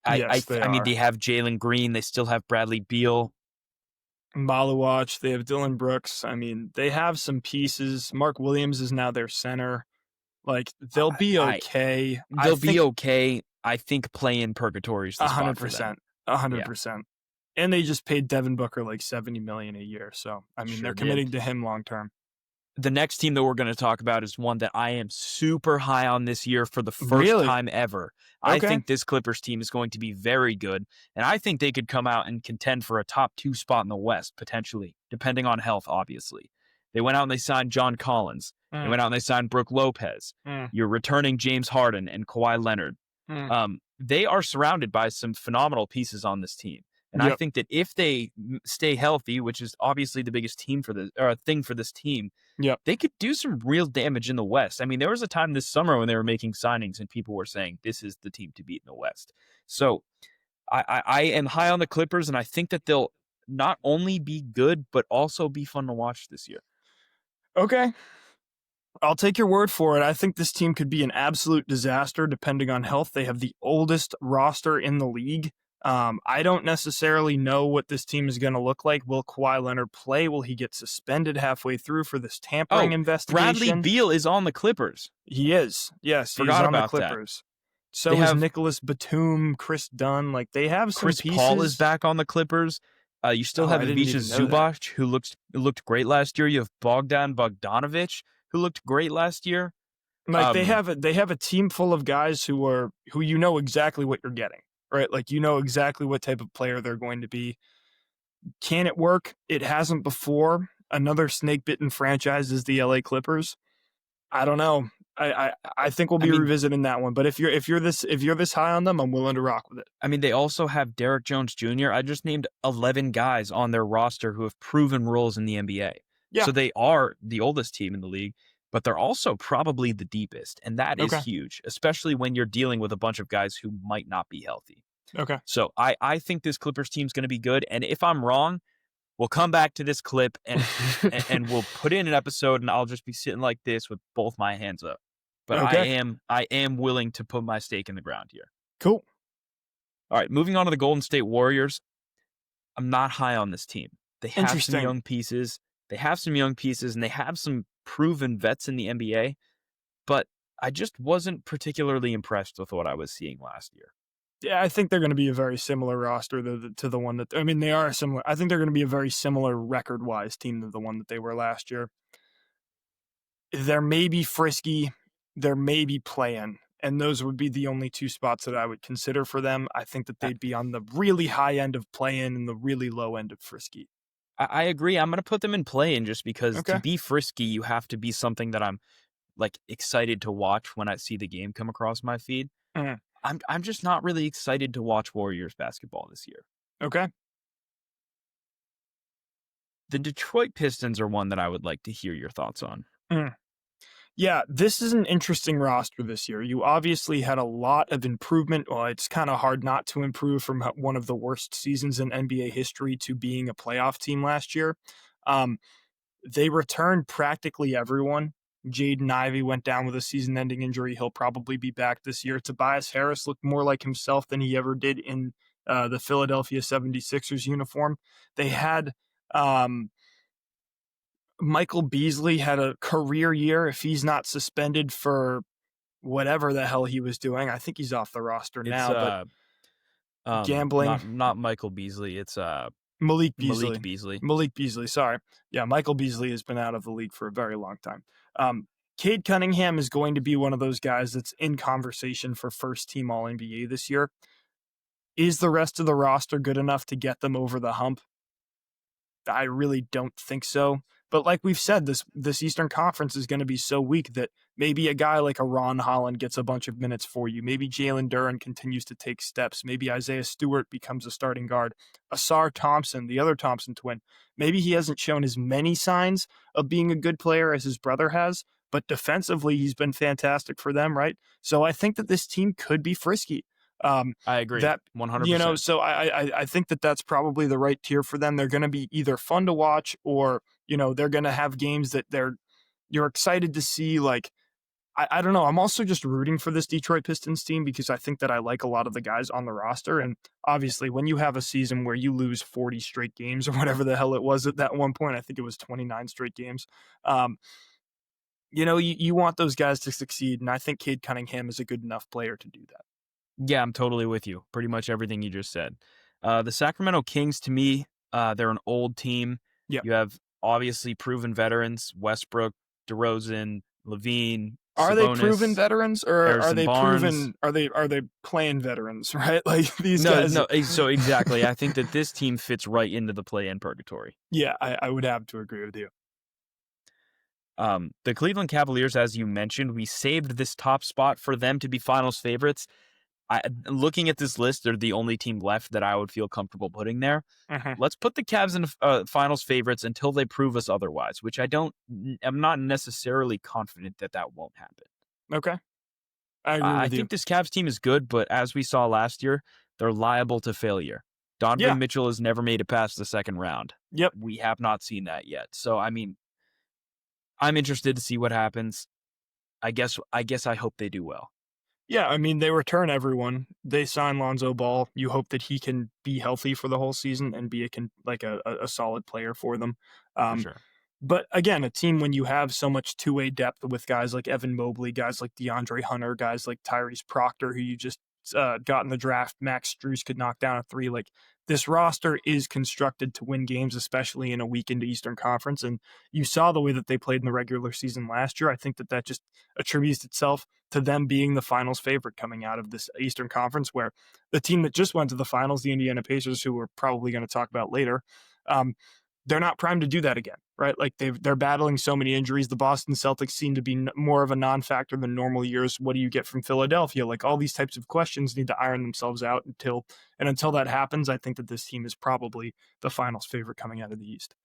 I mean, they have Jalen Green. They still have Bradley Beal. Maluach. They have Dylan Brooks. I mean, they have some pieces. Mark Williams is now their center. Like, they'll be okay. They'll be okay. I think playing Purgatory is the spot for them. 100%. And they just paid Devin Booker like $70 million a year. So, I mean, they're committing to him long term. The next team that we're going to talk about is one that I am super high on this year for the first time ever. I think this Clippers team is going to be very good, and I think they could come out and contend for a top 2 spot in the West, potentially, depending on health, obviously. They went out and they signed John Collins. They went out and they signed Brook Lopez. You're returning James Harden and Kawhi Leonard. They are surrounded by some phenomenal pieces on this team. And I think that if they stay healthy, which is obviously the biggest thing for this team, they could do some real damage in the West. I mean, there was a time this summer when they were making signings and people were saying this is the team to beat in the West. So I am high on the Clippers, and I think that they'll not only be good, but also be fun to watch this year. Okay. I'll take your word for it. I think this team could be an absolute disaster depending on health. They have the oldest roster in the league. I don't necessarily know what this team is going to look like. Will Kawhi Leonard play? Will he get suspended halfway through for this tampering investigation? Bradley Beal is on the Clippers. He is. Yes, he's on the Clippers. That. So is Nicholas Batum, Chris Dunn. Like, they have some pieces. Chris Paul is back on the Clippers. You still have Ivica Zubac, who looked great last year. You have Bogdan Bogdanovic, who looked great last year. Like, they have a team full of guys who you know exactly what you're getting. Right, like, you know exactly what type of player they're going to be. Can it work? It hasn't before. Another snake-bitten franchise is the LA Clippers. I don't know. I think we'll be revisiting that one. But if you're this high on them, I'm willing to rock with it. I mean, they also have Derek Jones Jr. I just named 11 guys on their roster who have proven roles in the NBA. Yeah. So they are the oldest team in the league, but they're also probably the deepest, and that is huge, especially when you're dealing with a bunch of guys who might not be healthy. Okay. So I think this Clippers team's going to be good, and if I'm wrong, We'll come back to this clip and we'll put in an episode, and I'll just be sitting like this with both my hands up. But Okay, I am willing to put my stake in the ground here. cool. All right, moving on to the Golden State Warriors. I'm not high on this team. They have some Interesting. young pieces. And they have some proven vets in the NBA, but I just wasn't particularly impressed with what I was seeing last year. Yeah, I think they're going to be a very similar roster to the one that, I mean, they are similar. I think they're going to be a very similar record-wise team to the one that they were last year. There may be Frisky, there may be play-in, and those would be the only two spots that I would consider for them. I think that they'd be on the really high end of play-in and the really low end of Frisky. I agree. I'm going to put them in play-in just because Okay. to be Frisky, you have to be something that I'm like excited to watch when I see the game come across my feed. Mhm. I'm just not really excited to watch Warriors basketball this year. Okay. The Detroit Pistons are one that I would like to hear your thoughts on. Yeah, this is an interesting roster this year. You obviously had a lot of improvement. Well, it's kind of hard not to improve from one of the worst seasons in NBA history to being a playoff team last year. They returned practically everyone. Jaden Ivey went down with a season-ending injury. He'll probably be back this year. Tobias Harris looked more like himself than he ever did in the Philadelphia 76ers uniform. They had Michael Beasley had a career year if he's not suspended for whatever the hell he was doing. I think he's off the roster now, but gambling. Not Michael Beasley. It's Malik Beasley. Malik Beasley. Sorry. Yeah, Michael Beasley has been out of the league for a very long time. Cade Cunningham is going to be one of those guys that's in conversation for first team All-NBA this year. Is the rest of the roster good enough to get them over the hump? I really don't think so. But like we've said, this Eastern Conference is going to be so weak that maybe a guy like a Ron Holland gets a bunch of minutes for you. Maybe Jalen Duren continues to take steps. Maybe Isaiah Stewart becomes a starting guard. Asar Thompson, the other Thompson twin, maybe he hasn't shown as many signs of being a good player as his brother has, but defensively he's been fantastic for them, right? So I think that this team could be frisky. I agree. That 100%. So I think that that's probably the right tier for them. They're going to be either fun to watch or, they're going to have games that you're excited to see. Like, I don't know. I'm also just rooting for this Detroit Pistons team because I think that I like a lot of the guys on the roster. And obviously when you have a season where you lose 40 straight games or whatever the hell it was at that one point, I think it was 29 straight games. You want those guys to succeed. And I think Cade Cunningham is a good enough player to do that. Yeah, I'm totally with you. Pretty much everything you just said. The Sacramento Kings, to me, they're an old team. Yep. You have obviously proven veterans: Westbrook, DeRozan, Levine. Are Sabonis, they proven veterans, or Harrison are they Barnes. proven? Are they playing veterans? Right, like these no, guys. No, so exactly. I think that this team fits right into the play-in purgatory. Yeah, I would have to agree with you. The Cleveland Cavaliers, as you mentioned, we saved this top spot for them to be finals favorites. Looking at this list, they're the only team left that I would feel comfortable putting there. Mm-hmm. Let's put the Cavs in finals favorites until they prove us otherwise, which I'm not necessarily confident that won't happen. Okay. I agree with you. I think this Cavs team is good, but as we saw last year, they're liable to failure. Donovan Mitchell has never made it past the second round. Yep. We have not seen that yet. So, I mean, I'm interested to see what happens. I guess I hope they do well. Yeah, I mean, they return everyone. They sign Lonzo Ball. You hope that he can be healthy for the whole season and be a solid player for them. For sure. But again, a team when you have so much two-way depth with guys like Evan Mobley, guys like DeAndre Hunter, guys like Tyrese Proctor, who you just got in the draft, Max Strus could knock down a three. Like, this roster is constructed to win games, especially in a week into Eastern Conference. And you saw the way that they played in the regular season last year. I think that just attributes itself to them being the finals favorite coming out of this Eastern Conference, where the team that just went to the finals, the Indiana Pacers, who we're probably going to talk about later, they're not primed to do that again, right? Like they're battling so many injuries. The Boston Celtics seem to be more of a non-factor than normal years. What do you get from Philadelphia? Like, all these types of questions need to iron themselves out until that happens. I think that this team is probably the finals favorite coming out of the East.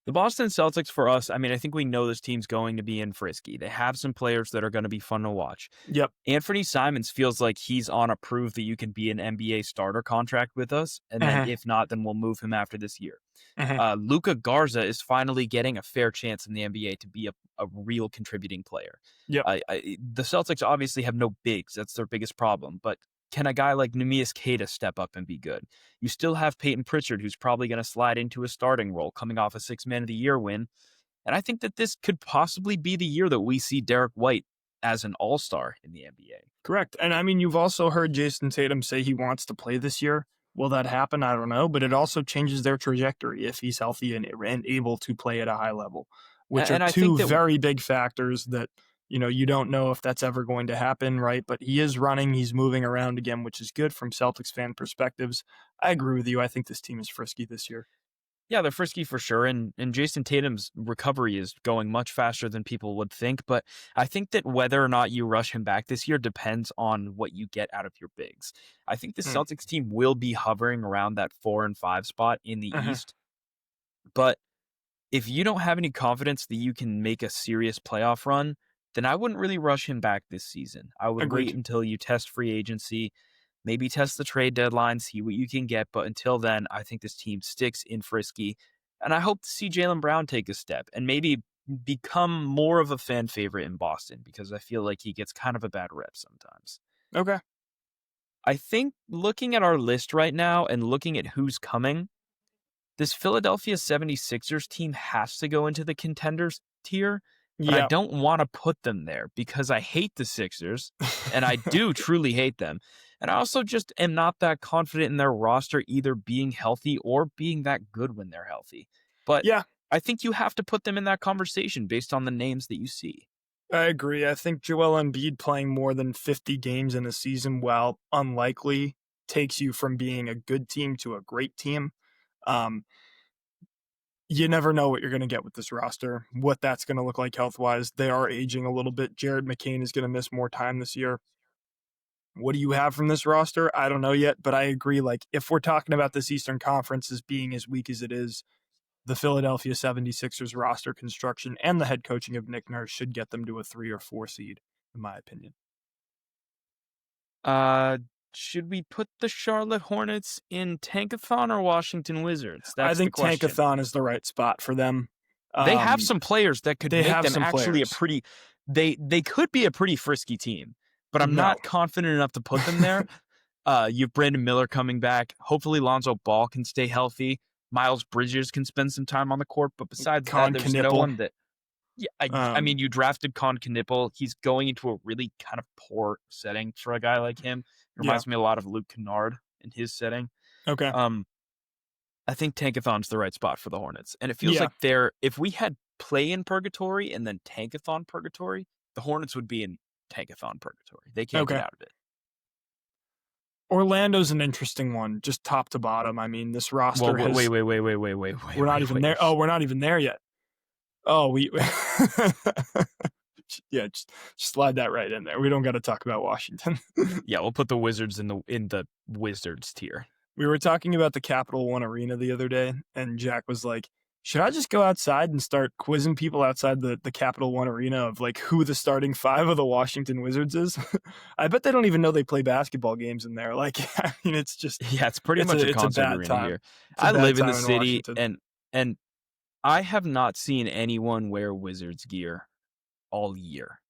The Boston Celtics for us, I mean, I think we know this team's going to be in Frisky. They have some players that are going to be fun to watch. Yep. Anthony Simons feels like he's on a prove that you can be an NBA starter contract with us. And then Mhm. if not, then we'll move him after this year. Mhm. Luka Garza is finally getting a fair chance in the NBA to be a real contributing player. Yep. The Celtics obviously have no bigs. That's their biggest problem. But can a guy like Neemias Queta step up and be good? You still have Peyton Pritchard, who's probably going to slide into a starting role coming off a Six-Man of the Year win. And I think that this could possibly be the year that we see Derek White as an all-star in the NBA. Correct. And I mean, you've also heard Jason Tatum say he wants to play this year. Will that happen? I don't know. But it also changes their trajectory if he's healthy and able to play at a high level, which are And I think two that very big factors that, you don't know if that's ever going to happen, right? But he is running. He's moving around again, which is good from Celtics fan perspectives. I agree with you. I think this team is frisky this year. yeah, they're frisky for sure, and Jason Tatum's recovery is going much faster than people would think. But I think that whether or not you rush him back this year depends on what you get out of your bigs. I think the Mm. Celtics team will be hovering around that 4 and 5 spot in the Mhm. East. But if you don't have any confidence that you can make a serious playoff run, then I wouldn't really rush him back this season. I would wait Agreed. until you test free agency, maybe test the trade deadline, see what you can get. But until then, I think this team sticks in Frisky. And I hope to see Jaylen Brown take a step and maybe become more of a fan favorite in Boston because I feel like he gets kind of a bad rep sometimes. Okay. I think looking at our list right now and looking at who's coming, this Philadelphia 76ers team has to go into the contenders tier, but I Yeah. don't want to put them there because I hate the Sixers, and I do truly hate them. And I also just am not that confident in their roster either being healthy or being that good when they're healthy. But Yeah. I think you have to put them in that conversation based on the names that you see. I agree. I think Joel Embiid playing more than 50 games in a season, while unlikely, takes you from being a good team to a great team. Um, you never know what you're going to get with this roster, what that's going to look like health-wise. They are aging a little bit. Jared McCain is going to miss more time this year. What do you have from this roster? I don't know yet, but I agree. Like, if we're talking about this Eastern Conference as being as weak as it is, the Philadelphia 76ers roster construction and the head coaching of Nick Nurse should get them to a 3 or 4 seed, in my opinion. Should we put the Charlotte Hornets in Tankathon or Washington Wizards? I That's the think question. Tankathon is the right spot for them. They have some players that could they make have them some actually players. a pretty. They could be a pretty frisky team, but I'm No. not confident enough to put them there. You have Brandon Miller coming back. Hopefully, Lonzo Ball can stay healthy. Miles Bridges can spend some time on the court, but besides Con that, there's no Knipple. one that. Yeah, I mean, you drafted Con Knipple. He's going into a really kind of poor setting for a guy like him. It reminds me a lot of Luke Kennard in his setting. Okay. I think Tankathon's the right spot for the Hornets. And it feels like if we had play in Purgatory and then Tankathon Purgatory, the Hornets would be in Tankathon Purgatory. They can't get out of it. Orlando's an interesting one, just top to bottom. I mean, this roster wait. We're not even there. Oh, we're not even there yet. Oh, we yeah, just slide that right in there. We don't got to talk about Washington. Yeah, we'll put the Wizards in the Wizards tier. We were talking about the Capital One Arena the other day, and Jack was like, should I just go outside and start quizzing people outside the Capital One Arena of like who the starting 5 of the Washington Wizards is? I bet they don't even know they play basketball games in there. Like, I mean, it's just it's pretty much a concert arena time. here. I live in the city, and I have not seen anyone wear Wizards gear all year.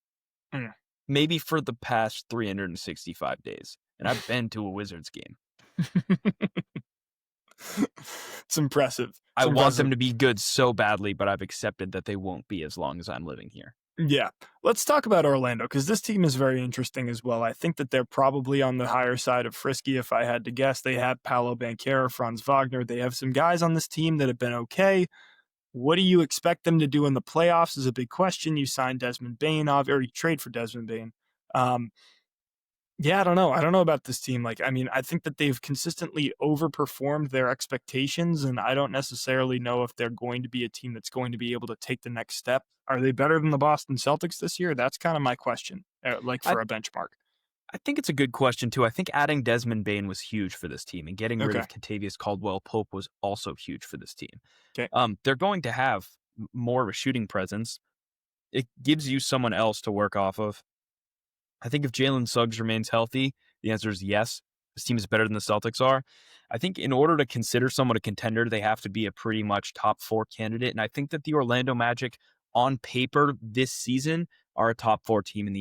Maybe for the past 365 days, and I've been to a Wizards game. It's impressive. I want them to be good so badly, but I've accepted that they won't be as long as I'm living here. Yeah. Let's talk about Orlando, because this team is very interesting as well. I think that they're probably on the higher side of Frisky, if I had to guess. They have Paolo Banchero, Franz Wagner. They have some guys on this team that have been okay. What do you expect them to do in the playoffs is a big question. You signed Desmond Bane, or you trade for Desmond Bane. Yeah, I don't know. I don't know about this team. Like, I mean, I think that they've consistently overperformed their expectations, and I don't necessarily know if they're going to be a team that's going to be able to take the next step. Are they better than the Boston Celtics this year? That's kind of my question, like for a benchmark. I think it's a good question, too. I think adding Desmond Bain was huge for this team, and getting rid Okay. of Kentavious Caldwell-Pope was also huge for this team. Okay. They're going to have more of a shooting presence. It gives you someone else to work off of. I think if Jalen Suggs remains healthy, the answer is yes. This team is better than the Celtics are. I think in order to consider someone a contender, they have to be a pretty much top 4 candidate. And I think that the Orlando Magic, on paper this season, are a top 4 team in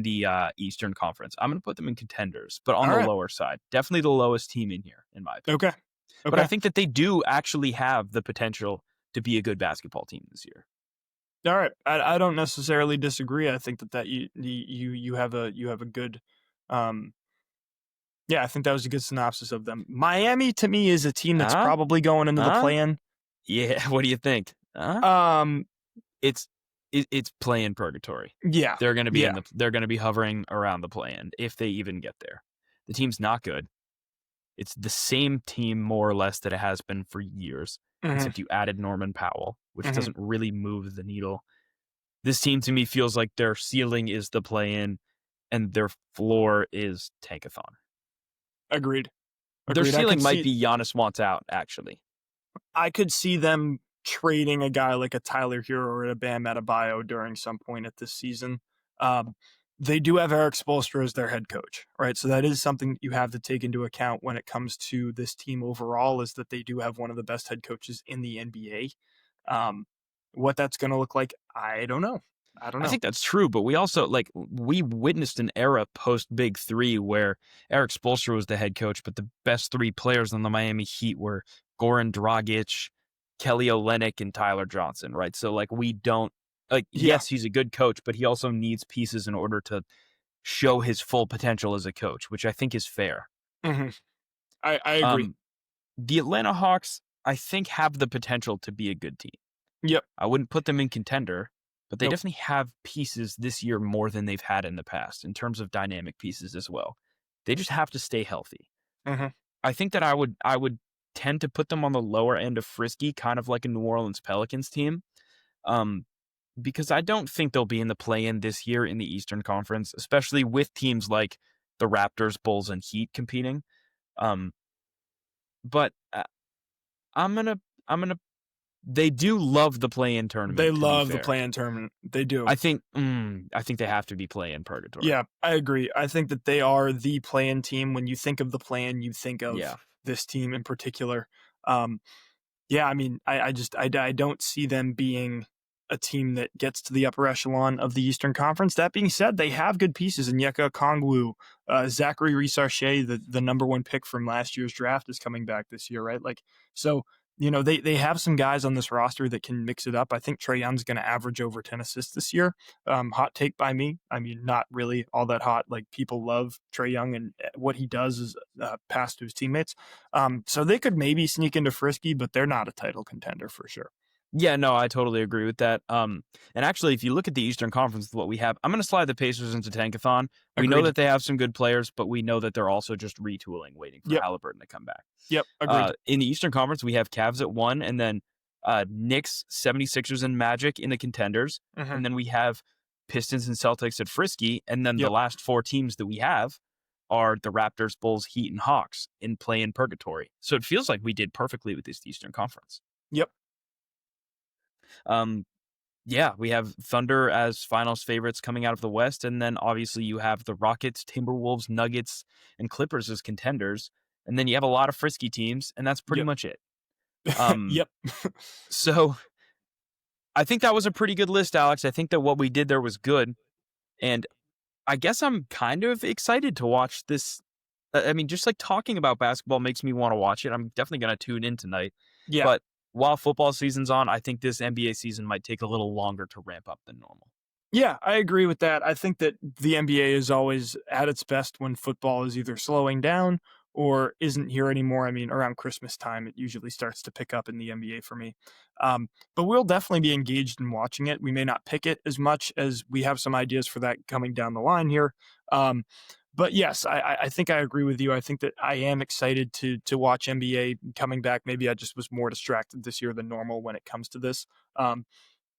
the Eastern Conference. I'm going to put them in contenders, but on All the right. lower side. Definitely the lowest team in here, in my opinion. Okay. But I Okay. think that they do actually have the potential to be a good basketball team this year. All right. I don't necessarily disagree. I think that you have a good, um, yeah, I think that was a good synopsis of them. Miami to me is a team that's Huh? probably going into the Huh? play-in. Yeah. What do you think? Huh? Um, It's it's play-in purgatory. yeah, They're gonna be yeah, they're gonna be hovering around the play-in if they even get there. The team's not good. It's the same team more or less that it has been for years, hmm except you added Norman Powell, which hmm doesn't really move the needle. This team to me feels like their ceiling is the play-in and their floor is Tankathon. agreed, Their agreed. I could ceiling might see, be Giannis wants out, actually. I could see them trading a guy like a Tyler Hero or a Bam Adebayo during some point at this season. Um, they do have Eric Spoelstra as their head coach, right? So that is something you have to take into account when it comes to this team overall. Is that they do have one of the best head coaches in the NBA. What that's going to look like, I don't know. I don't I know. think that's true, but we also we witnessed an era post Big Three where Eric Spoelstra was the head coach, but the best 3 players on the Miami Heat were Goran Dragic, Kelly Olynyk, and Tyler Johnson, right? So we don't Yeah, yes, he's a good coach, but he also needs pieces in order to show his full potential as a coach, which I think is fair. hmm I agree. Um, the Atlanta Hawks, I think, have the potential to be a good team. Yep. I wouldn't put them in contender, but they Nope. definitely have pieces this year more than they've had in the past in terms of dynamic pieces as well. They just have to stay healthy. hmm I think that I would tend to put them on the lower end of Frisky, kind of like a New Orleans Pelicans team, um, because I don't think they'll be in the play-in this year in the Eastern Conference, especially with teams like the Raptors, Bulls, and Heat competing. Um, but I'm gonna. They do love the play-in They tournament. To be love the fair, play-in tournament. They do. I think they have to be play-in purgatory. Yeah, I agree. I think that they are the play-in team. When you think of the play-in, you think Yeah. of this team in particular. Um, yeah, I mean, I don't see them being a team that gets to the upper echelon of the Eastern Conference. That being said, they have good pieces. And Yeka Kongwu, Zachary Risarche, the number 1 pick from last year's draft, is coming back this year, right? Like, so they have some guys on this roster that can mix it up. I think Trae Young's going to average over 10 assists this year. Hot take by me. I mean, not really all that hot. Like, people love Trae Young, and what he does is pass to his teammates. So they could maybe sneak into Frisky, but they're not a title contender for sure. Yeah, no, I totally agree with that. And actually, if you look at the Eastern Conference, what we have, I'm going to slide the Pacers into Tankathon. We know Agreed. that they have some good players, but we know that they're also just retooling, waiting for Yep. Halliburton to come back. Yep. Agreed. In the Eastern Conference, we have Cavs at 1, and then Knicks, 76ers, and Magic in the contenders. hmm And then we have Pistons and Celtics at Frisky. And then the Yep. last 4 teams that we have are the Raptors, Bulls, Heat, and Hawks in play-in purgatory. So it feels like we did perfectly with this Eastern Conference. Yep. Um, yeah, we have Thunder as finals favorites coming out of the West, and then obviously you have the Rockets, Timberwolves, Nuggets, and Clippers as contenders, and then you have a lot of frisky teams, and that's pretty Yep. much it. Um, Yep. so I think that was a pretty good list, Alex. I think that what we did there was good, and I guess I'm kind of excited to watch this. I mean, just talking about basketball makes me want to watch it. I'm definitely going to tune in tonight, Yeah. but while football season's on, I think this NBA season might take a little longer to ramp up than normal. Yeah, I agree with that. I think that the NBA is always at its best when football is either slowing down or isn't here anymore. I mean, around Christmas time, it usually starts to pick up in the NBA for me. But we'll definitely be engaged in watching it. We may not pick it as much as we have some ideas for that coming down the line here. But yes, I think I agree with you. I think that I am excited to watch NBA coming back. Maybe I just was more distracted this year than normal when it comes to this.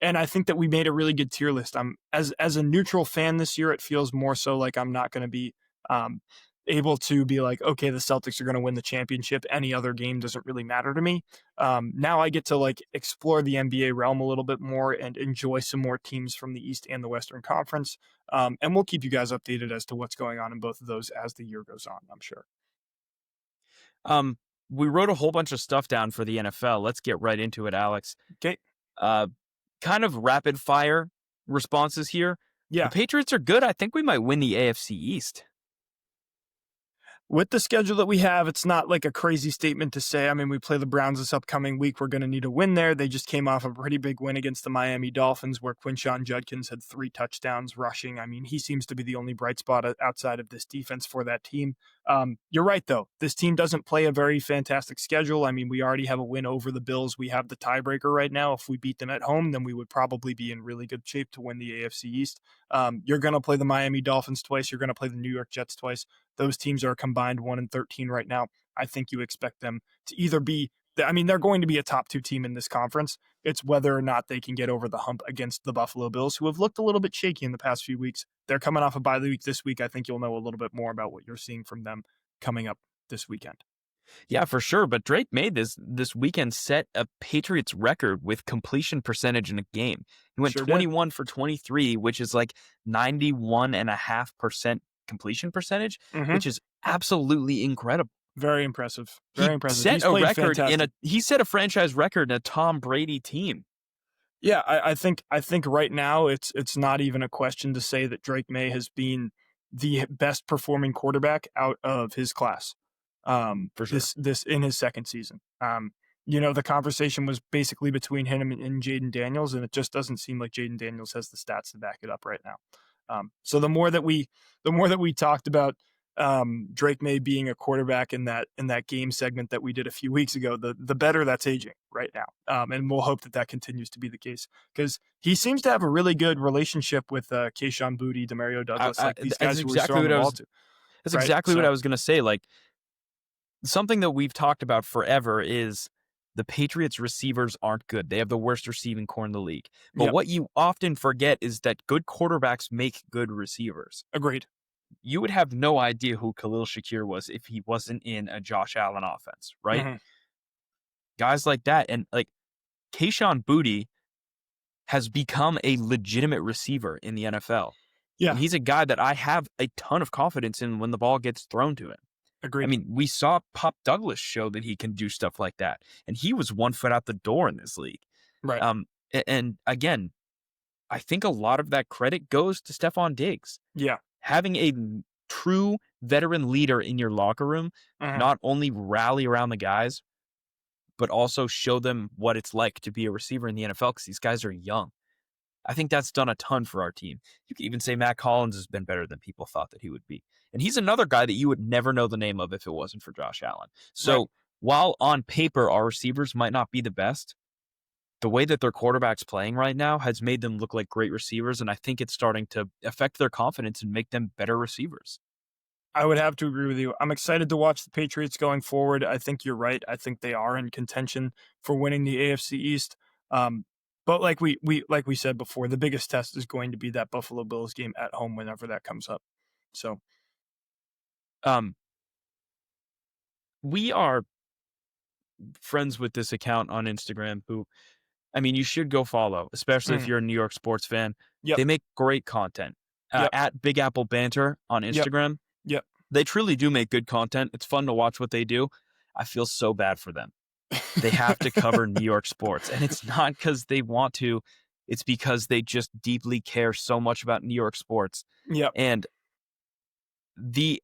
And I think that we made a really good tier list. I'm as a neutral fan this year, it feels more so like I'm not going to be able to be like, okay, the Celtics are going to win the championship. Any other game doesn't really matter to me. Now I get to like explore the NBA realm a little bit more and enjoy some more teams from the East and the Western Conference. And we'll keep you guys updated as to what's going on in both of those as the year goes on, I'm sure. We wrote a whole bunch of stuff down for the NFL. Let's get right into it, Alex. Okay. Kind of rapid fire responses here. Yeah. The Patriots are good. I think we might win the AFC East. With the schedule that we have, it's not like a crazy statement to say. I mean, we play the Browns this upcoming week. We're going to need a win there. They just came off a pretty big win against the Miami Dolphins where Quinshon Judkins had 3 touchdowns rushing. I mean, he seems to be the only bright spot outside of this defense for that team. You're right, though. This team doesn't play a very fantastic schedule. I mean, we already have a win over the Bills. We have the tiebreaker right now. If we beat them at home, then we would probably be in really good shape to win the AFC East. You're going to play the Miami Dolphins twice. You're going to play the New York Jets twice. Those teams are combined 1-13 right now. I think you expect them to either be, I mean, they're going to be a top 2 team in this conference. It's whether or not they can get over the hump against the Buffalo Bills, who have looked a little bit shaky in the past few weeks. They're coming off a bye week this week. I think you'll know a little bit more about what you're seeing from them coming up this weekend. Yeah, for sure. But Drake made this weekend set a Patriots record with completion percentage in a game. He went 21 for 23, which is like 91.5% completion percentage, which is absolutely incredible. Very impressive. Very impressive. Set a record he set a franchise record in a Tom Brady team. Yeah, I think right now it's not even a question to say that Drake May has been the best performing quarterback out of his class. For sure. This in his second season. The conversation was basically between him and Jaden Daniels, and it just doesn't seem like Jaden Daniels has the stats to back it up right now. So the more that we talked about Drake May being a quarterback in that game segment that we did a few weeks ago, the better that's aging right now. And we'll hope that continues to be the case because he seems to have a really good relationship with Kayshon Boutte, Demario Douglas, these guys who exactly the ball to. That's right? Exactly what I was going to say. Like something that we've talked about forever is the Patriots receivers aren't good. They have the worst receiving core in the league. But what you often forget is that good quarterbacks make good receivers. Agreed. You would have no idea who Khalil Shakir was if he wasn't in a Josh Allen offense, right? Mm-hmm. Guys like that. And like Kayshon Boutte has become a legitimate receiver in the NFL. Yeah. And he's a guy that I have a ton of confidence in when the ball gets thrown to him. Agreed. I mean, we saw Pop Douglas show that he can do stuff like that. And he was 1 foot out the door in this league. Right. And again, I think a lot of that credit goes to Stephon Diggs. Yeah. Having a true veteran leader in your locker room, not only rally around the guys, but also show them what it's like to be a receiver in the NFL because these guys are young. I think that's done a ton for our team. You could even say Matt Collins has been better than people thought that he would be. And he's another guy that you would never know the name of if it wasn't for Josh Allen. So while on paper our receivers might not be the best, the way that their quarterback's playing right now has made them look like great receivers, and I think it's starting to affect their confidence and make them better receivers. I would have to agree with you. I'm excited to watch the Patriots going forward. I think you're right. I think they are in contention for winning the AFC East. But like we said before, the biggest test is going to be that Buffalo Bills game at home whenever that comes up. So, we are friends with this account on Instagram who, I mean, you should go follow, especially if you're a New York sports fan. Yep. They make great content. At Big Apple Banter on Instagram. Yep. They truly do make good content. It's fun to watch what they do. I feel so bad for them. They have to cover New York sports. And it's not because they want to. It's because they just deeply care so much about New York sports. Yep. And the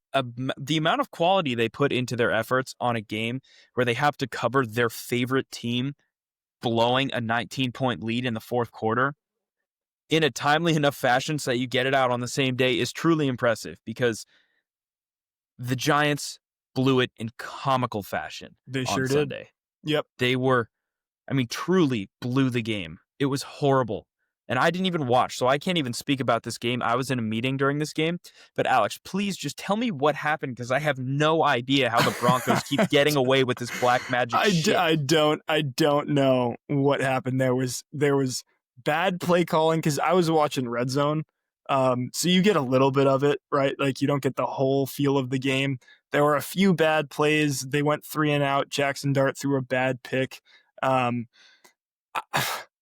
amount of quality they put into their efforts on a game where they have to cover their favorite team blowing a 19-point lead in the fourth quarter in a timely enough fashion so that you get it out on the same day is truly impressive because the Giants blew it in comical fashion. They on sure Sunday. did. Yep. They were, truly blew the game. It was horrible. And I didn't even watch, so I can't even speak about this game. I was in a meeting during this game. But Alex, please just tell me what happened because I have no idea how the Broncos keep getting away with this black magic shit. I don't know what happened. There was bad play calling because I was watching Red Zone So you get a little bit of it, right? Like you don't get the whole feel of the game. There were a few bad plays. They went 3 and out. Jackson Dart threw a bad pick. Um,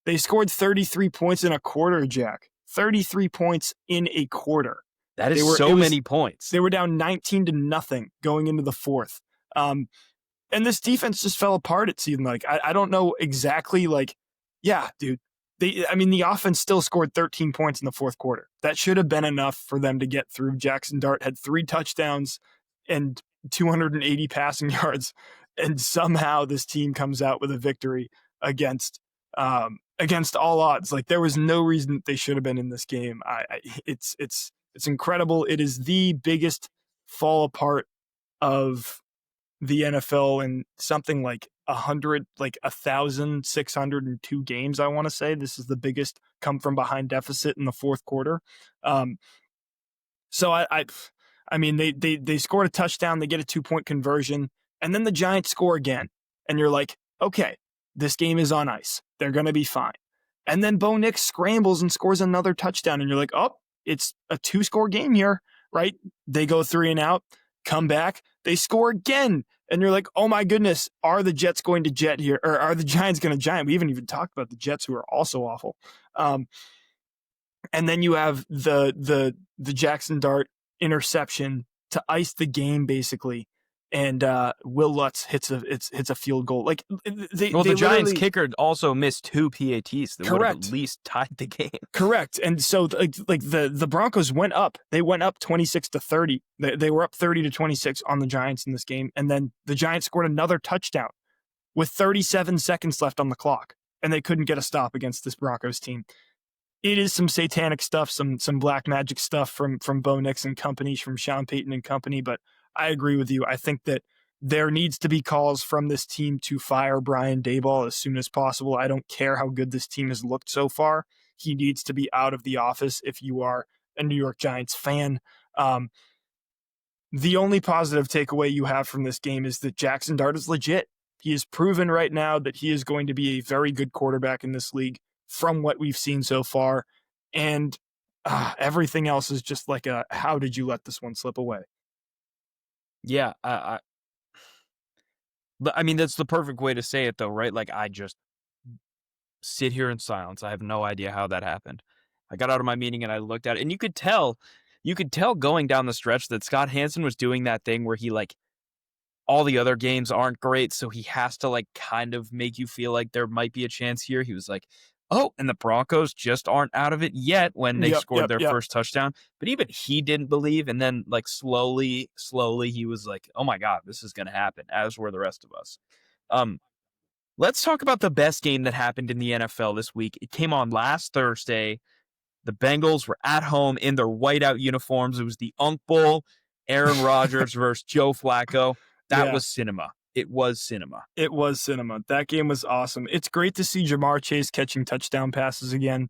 they scored 33 points in a quarter, Jack. 33 points in a quarter. That is so many points. They were down 19-0 going into the fourth. And this defense just fell apart, it seemed like. I don't know exactly, like, yeah, dude. The offense still scored 13 points in the fourth quarter. That should have been enough for them to get through. Jackson Dart had 3 touchdowns and 280 passing yards, and somehow this team comes out with a victory against all odds. Like, there was no reason they should have been in this game. It's incredible. It is the biggest fall apart of the NFL in something like 1,602 games. I want to say this is the biggest come from behind deficit in the fourth quarter. So they scored a touchdown, they get a 2-point conversion, and then the Giants score again, and you're like, okay, this game is on ice. They're going to be fine. And then Bo Nix scrambles and scores another touchdown, and you're like, oh, it's a 2-score game here, right? They go 3 and out, come back, they score again. And you're like, oh my goodness, are the Jets going to jet here? Or are the Giants going to giant? We haven't even talked about the Jets, who are also awful. And then you have the Jackson Dart interception to ice the game, basically. And Will Lutz hits a field goal. Like the Giants kicker also missed 2 PATs that would have at least tied the game. Correct. And so the Broncos went up. They went up 26-30. They were up 30-26 on the Giants in this game. And then the Giants scored another touchdown with 37 seconds left on the clock, and they couldn't get a stop against this Broncos team. It is some satanic stuff, some black magic stuff from Bo Nix and company, from Sean Payton and company, but I agree with you. I think that there needs to be calls from this team to fire Brian Daboll as soon as possible. I don't care how good this team has looked so far. He needs to be out of the office if you are a New York Giants fan. The only positive takeaway you have from this game is that Jackson Dart is legit. He has proven right now that he is going to be a very good quarterback in this league from what we've seen so far. And everything else is just like how did you let this one slip away? Yeah, I mean, that's the perfect way to say it, though, right? Like, I just sit here in silence. I have no idea how that happened. I got out of my meeting and I looked at it, and you could tell going down the stretch that Scott Hansen was doing that thing where he, like, all the other games aren't great, so he has to, like, kind of make you feel like there might be a chance here. He was like, oh, and the Broncos just aren't out of it yet when they scored their first touchdown. But even he didn't believe. And then, like, slowly, he was like, oh my God, this is going to happen, as were the rest of us. Let's talk about the best game that happened in the NFL this week. It came on last Thursday. The Bengals were at home in their whiteout uniforms. It was the Unc Bowl, Aaron Rodgers versus Joe Flacco. That was cinema. It was cinema. It was cinema. That game was awesome. It's great to see Jamar Chase catching touchdown passes again.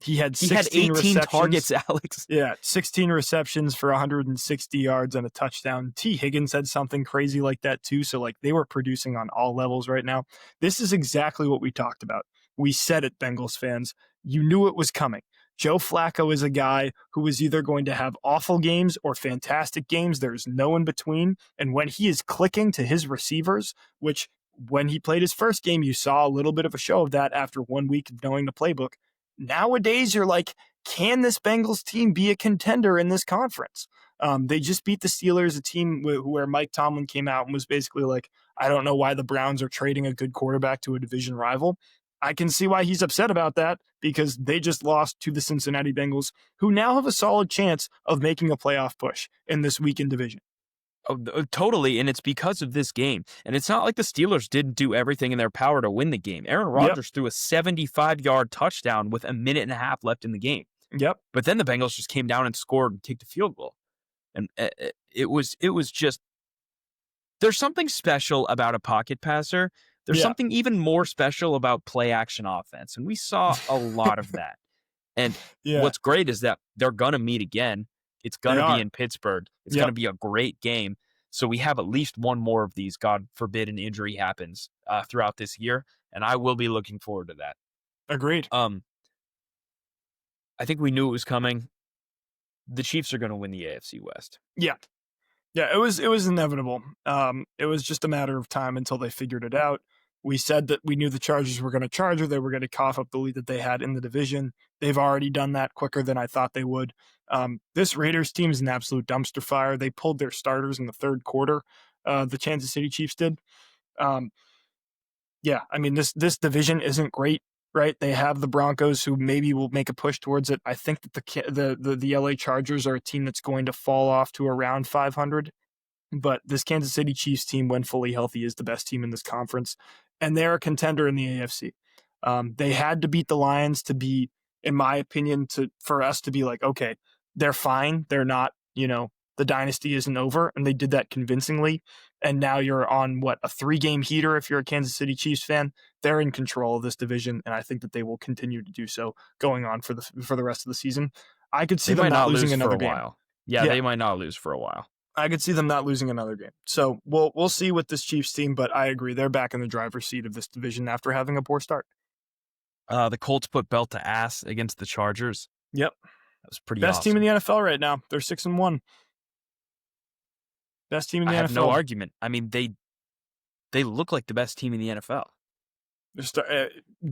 He had 18 targets, Alex. Yeah, 16 receptions for 160 yards and a touchdown. T. Higgins had something crazy like that too. So, like, they were producing on all levels right now. This is exactly what we talked about. We said it, Bengals fans. You knew it was coming. Joe Flacco is a guy who is either going to have awful games or fantastic games. There's no in between. And when he is clicking to his receivers, which when he played his first game, you saw a little bit of a show of that after 1 week of knowing the playbook. Nowadays, you're like, can this Bengals team be a contender in this conference? They just beat the Steelers, a team where Mike Tomlin came out and was basically like, I don't know why the Browns are trading a good quarterback to a division rival. I can see why he's upset about that, because they just lost to the Cincinnati Bengals, who now have a solid chance of making a playoff push in this weekend division. Oh, totally, and it's because of this game. And it's not like the Steelers didn't do everything in their power to win the game. Aaron Rodgers threw a 75-yard touchdown with a minute and a half left in the game. Yep. But then the Bengals just came down and scored and kicked a field goal. And it was just, there's something special about a pocket passer. There's something even more special about play action offense. And we saw a lot of that. And what's great is that they're going to meet again. It's going to be in Pittsburgh. It's going to be a great game. So we have at least one more of these, God forbid an injury happens throughout this year. And I will be looking forward to that. Agreed. I think we knew it was coming. the Chiefs are going to win the AFC West. Yeah. Yeah, it was inevitable. It was just a matter of time until they figured it out. We said that we knew the Chargers were going to charge her. They were going to cough up the lead that they had in the division. They've already done that quicker than I thought they would. This Raiders team is an absolute dumpster fire. They pulled their starters in the third quarter. The Kansas City Chiefs did. Yeah, I mean, this division isn't great, right? They have the Broncos, who maybe will make a push towards it. I think that the LA Chargers are a team that's going to fall off to around 500. But this Kansas City Chiefs team, when fully healthy, is the best team in this conference, and they're a contender in the AFC. They had to beat the Lions to be, in my opinion, for us to be like, okay, they're fine. They're not, the dynasty isn't over, and they did that convincingly. And now you're on a 3-game heater if you're a Kansas City Chiefs fan. They're in control of this division, and I think that they will continue to do so going on for the rest of the season. I could see them not losing another game. While. Yeah, they might not lose for a while. I could see them not losing another game. So we'll see with this Chiefs team, but I agree. They're back in the driver's seat of this division after having a poor start. The Colts put belt to ass against the Chargers. Yep. That was pretty Best awesome. team in the NFL right now. They're 6-1. Best team in the NFL. I have no argument. I mean, they look like the best team in the NFL.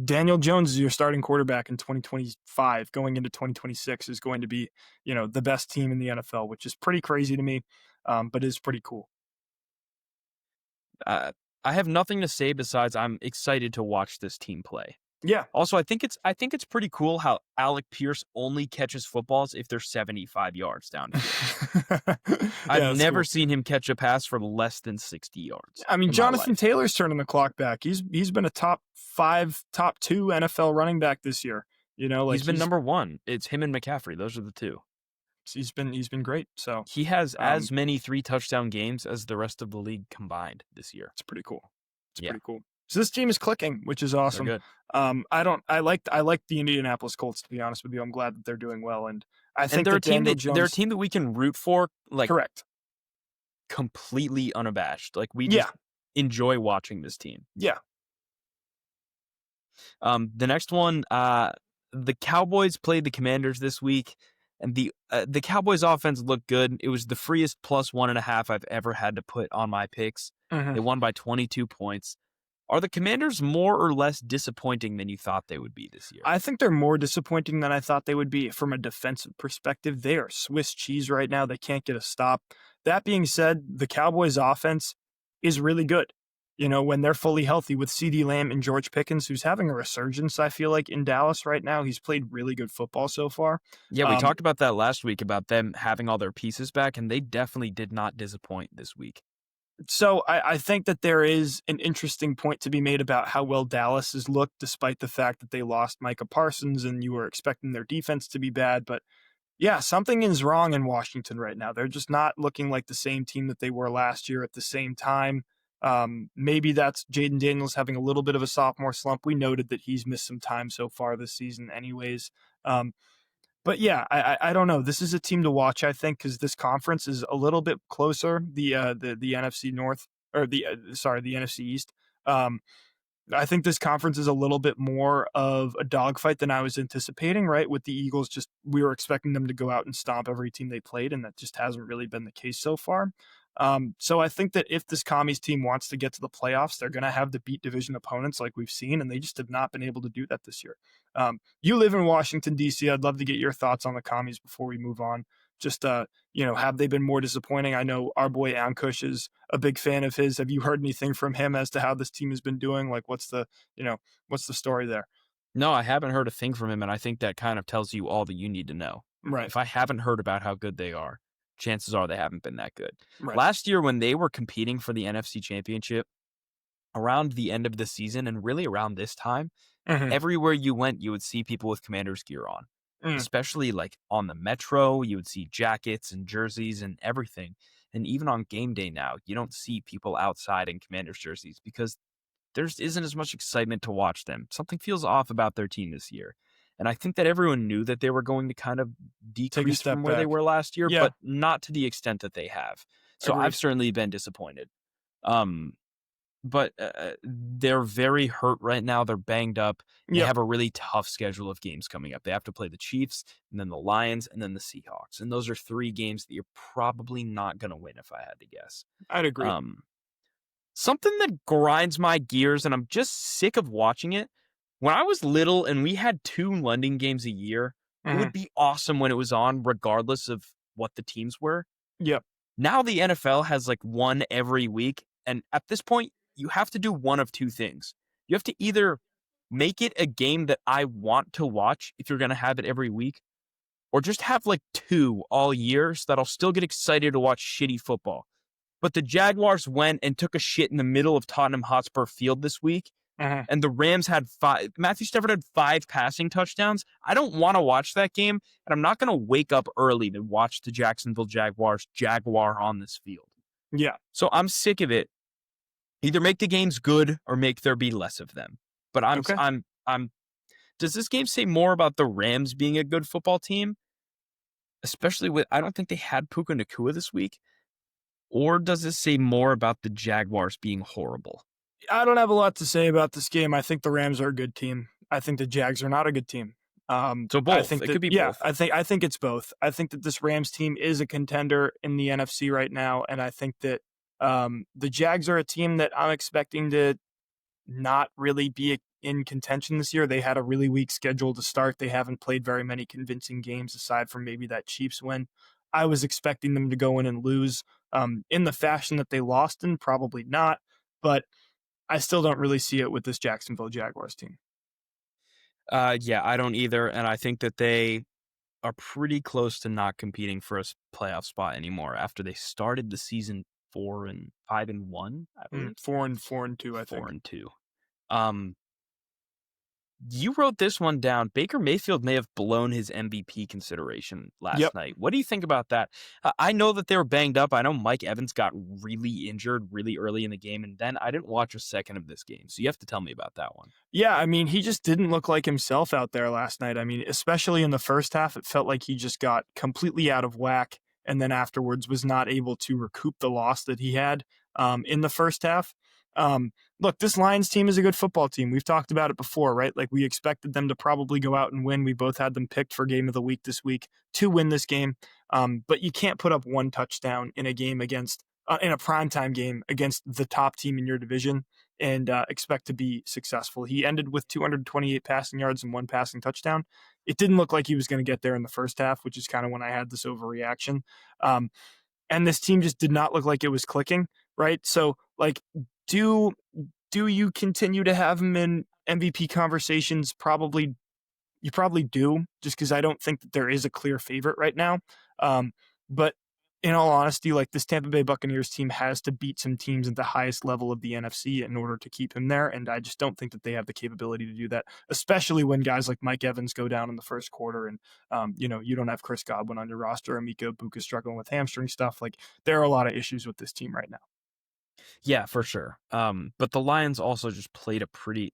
Daniel Jones is your starting quarterback in 2025. Going into 2026 is going to be, the best team in the NFL, which is pretty crazy to me, but is pretty cool. I have nothing to say besides I'm excited to watch this team play. Yeah. Also, I think it's pretty cool how Alec Pierce only catches footballs if they're 75 yards downfield. I've never seen him catch a pass for less than 60 yards. I mean, Jonathan Taylor's turning the clock back. He's been a top 5, top 2 NFL running back this year. He's been number 1. It's him and McCaffrey. Those are the two. He's been great. So he has as many 3-touchdown games as the rest of the league combined this year. It's pretty cool. Pretty cool. So this team is clicking, which is awesome. They're good. I like the Indianapolis Colts, to be honest with you. I'm glad that they're doing well, and I think they're a team that we can root for. Like, correct. Completely unabashed. Like, we just enjoy watching this team. Yeah. The next one, the Cowboys played the Commanders this week, and the Cowboys offense looked good. It was the freest +1.5 I've ever had to put on my picks. Mm-hmm. They won by 22 points. Are the Commanders more or less disappointing than you thought they would be this year? I think they're more disappointing than I thought they would be from a defensive perspective. They are Swiss cheese right now. They can't get a stop. That being said, the Cowboys offense is really good. When they're fully healthy with CeeDee Lamb and George Pickens, who's having a resurgence, I feel like, in Dallas right now. He's played really good football so far. Yeah, we talked about that last week, about them having all their pieces back, and they definitely did not disappoint this week. So I think that there is an interesting point to be made about how well Dallas has looked, despite the fact that they lost Micah Parsons and you were expecting their defense to be bad. But yeah, something is wrong in Washington right now. They're just not looking like the same team that they were last year at the same time. Maybe that's Jaden Daniels having a little bit of a sophomore slump. We noted that he's missed some time so far this season anyways. But yeah, I don't know. This is a team to watch, I think, because this conference is a little bit closer. The NFC North, or the NFC East. I think this conference is a little bit more of a dogfight than I was anticipating, right? With the Eagles, we were expecting them to go out and stomp every team they played, and that just hasn't really been the case so far. So I think that if this Commies team wants to get to the playoffs, they're going to have to beat division opponents like we've seen, and they just have not been able to do that this year. You live in Washington, D.C. I'd love to get your thoughts on the Commies before we move on. Just, have they been more disappointing? I know our boy Ankush is a big fan of his. Have you heard anything from him as to how this team has been doing? Like, what's the story there? No, I haven't heard a thing from him, and I think that kind of tells you all that you need to know. Right. If I haven't heard about how good they are, chances are they haven't been that good. Right. Last year, when they were competing for the NFC Championship, around the end of the season, and really around this time, everywhere you went, you would see people with Commanders gear on. Especially like on the Metro, you would see jackets and jerseys and everything. And even on game day now, you don't see people outside in Commanders jerseys because there isn't as much excitement to watch them. Something feels off about their team this year. And I think that everyone knew that they were going to kind of decrease from where they were last year, but not to the extent that they have. So I've certainly been disappointed. but they're very hurt right now. They're banged up. They Yep, have a really tough schedule of games coming up. They have to play the Chiefs and then the Lions and then the Seahawks. And those are 3 games that you're probably not going to win if I had to guess. I'd agree. Um, Something that grinds my gears, and I'm just sick of watching it. When I was little and we had 2 London games a year, it Mhm. would be awesome when it was on, regardless of what the teams were. Yep. Now the NFL has like one every week. And at this point, you have to do one of 2 things. You have to either make it a game that I want to watch if you're going to have it every week, or just have like 2 all year so that I'll still get excited to watch shitty football. But the Jaguars went and took a shit in the middle of Tottenham Hotspur Field this week. Mhm. And the Rams had 5. Matthew Stafford had 5 passing touchdowns. I don't want to watch that game. And I'm not going to wake up early to watch the Jacksonville Jaguars Jaguar on this field. Yeah. So I'm sick of it. Either make the games good or make there be less of them. But Okay. does this game say more about the Rams being a good football team? Especially with, I don't think they had Puka Nacua this week. Or does this say more about the Jaguars being horrible? I don't have a lot to say about this game. I think the Rams are a good team. I think the Jags are not a good team. So I both. think It that, could be yeah, both. I think it's both. I think that this Rams team is a contender in the NFC right now, and I think that the Jags are a team that I'm expecting to not really be in contention this year. They had a really weak schedule to start. They haven't played very many convincing games aside from maybe that Chiefs win. I was expecting them to go in and lose in the fashion that they lost in, probably not, but I still don't really see it with this Jacksonville Jaguars team. Yeah, I don't either. And I think that they are pretty close to not competing for a playoff spot anymore after they started the season 5-1, I believe. 4-2, I Four think. and two. Um, you wrote this one down. Baker Mayfield may have blown his MVP consideration last Yep. night. What do you think about that? I know that they were banged up. I know Mike Evans got really injured really early in the game, and then I didn't watch a second of this game. So you have to tell me about that one. Yeah, I mean, he just didn't look like himself out there last night. I mean, especially in the first half, it felt like he just got completely out of whack and then afterwards was not able to recoup the loss that he had in the first half. Look, this Lions team is a good football team. We've talked about it before, right? Like we expected them to probably go out and win. We both had them picked for game of the week this week to win this game. But you can't put up 1 touchdown in a game against in a primetime game against the top team in your division and expect to be successful. He ended with 228 passing yards and 1 passing touchdown. It didn't look like he was going to get there in the first half, which is kind of when I had this overreaction. And this team just did not look like it was clicking, right? So, like, do you continue to have him in MVP conversations? Probably, you probably do, just because I don't think that there is a clear favorite right now. But in all honesty, like this Tampa Bay Buccaneers team has to beat some teams at the highest level of the NFC in order to keep him there. And I just don't think that they have the capability to do that, especially when guys like Mike Evans go down in the first quarter and, you don't have Chris Godwin on your roster. Emeka Buka struggling with hamstring stuff. Like there are a lot of issues with this team right now. Yeah, for sure. But the Lions also just played it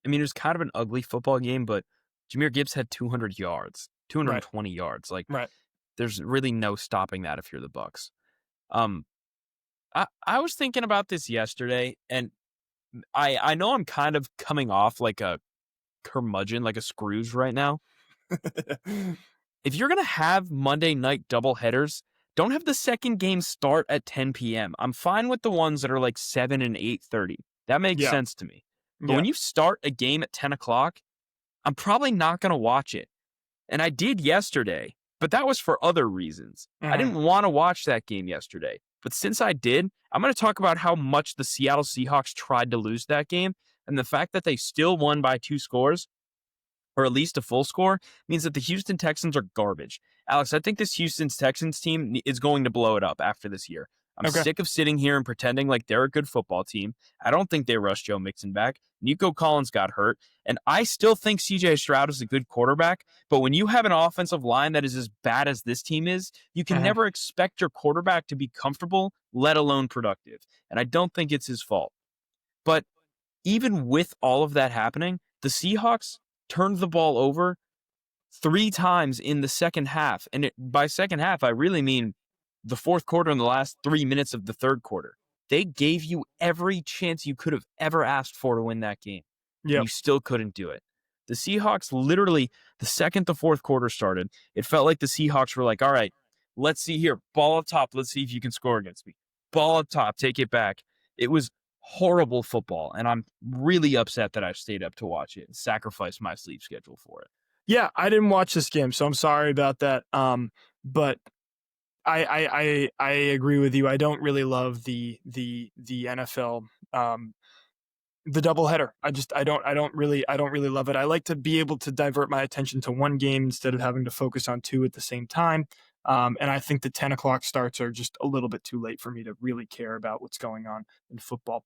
was kind of an ugly football game, but Jahmyr Gibbs had 200 yards, Right. 220 yards. Like, Right. there's really no stopping that if you're the Bucks. Um, I was thinking about this yesterday, and I know I'm kind of coming off like a curmudgeon, like a Scrooge right now. If you're going to have Monday night doubleheaders, don't have the second game start at 10 p.m. I'm fine with the ones that are like 7 and 8:30. That makes Yeah. sense to me. But Yeah. when you start a game at 10 o'clock, I'm probably not going to watch it. And I did yesterday, but that was for other reasons. I Mhm. didn't want to watch that game yesterday. But since I did, I'm going to talk about how much the Seattle Seahawks tried to lose that game and the fact that they still won by 2 scores, or at least a full score, means that the Houston Texans are garbage. Alex, I think this Houston Texans team is going to blow it up after this year. I'm Okay. sick of sitting here and pretending like they're a good football team. I don't think they rushed Joe Mixon back. Nico Collins got hurt. And I still think CJ Stroud is a good quarterback. But when you have an offensive line that is as bad as this team is, you can Mhm. never expect your quarterback to be comfortable, let alone productive. And I don't think it's his fault. But even with all of that happening, the Seahawks turned the ball over 3 times in the second half. And by second half, I really mean the fourth quarter and the last 3 minutes of the third quarter. They gave you every chance you could have ever asked for to win that game. And Yep. you still couldn't do it. The Seahawks literally, the second the fourth quarter started, it felt like the Seahawks were like, all right, let's see here. Ball up top. Let's see if you can score against me. Ball up top. Take it back. It was horrible football, and I'm really upset that I stayed up to watch it and sacrificed my sleep schedule for it. Yeah, I didn't watch this game, so I'm sorry about that. But I agree with you. I don't really love the NFL the doubleheader. I don't really love it. I like to be able to divert my attention to one game instead of having to focus on two at the same time. And I think the 10 o'clock starts are just a little bit too late for me to really care about what's going on in football.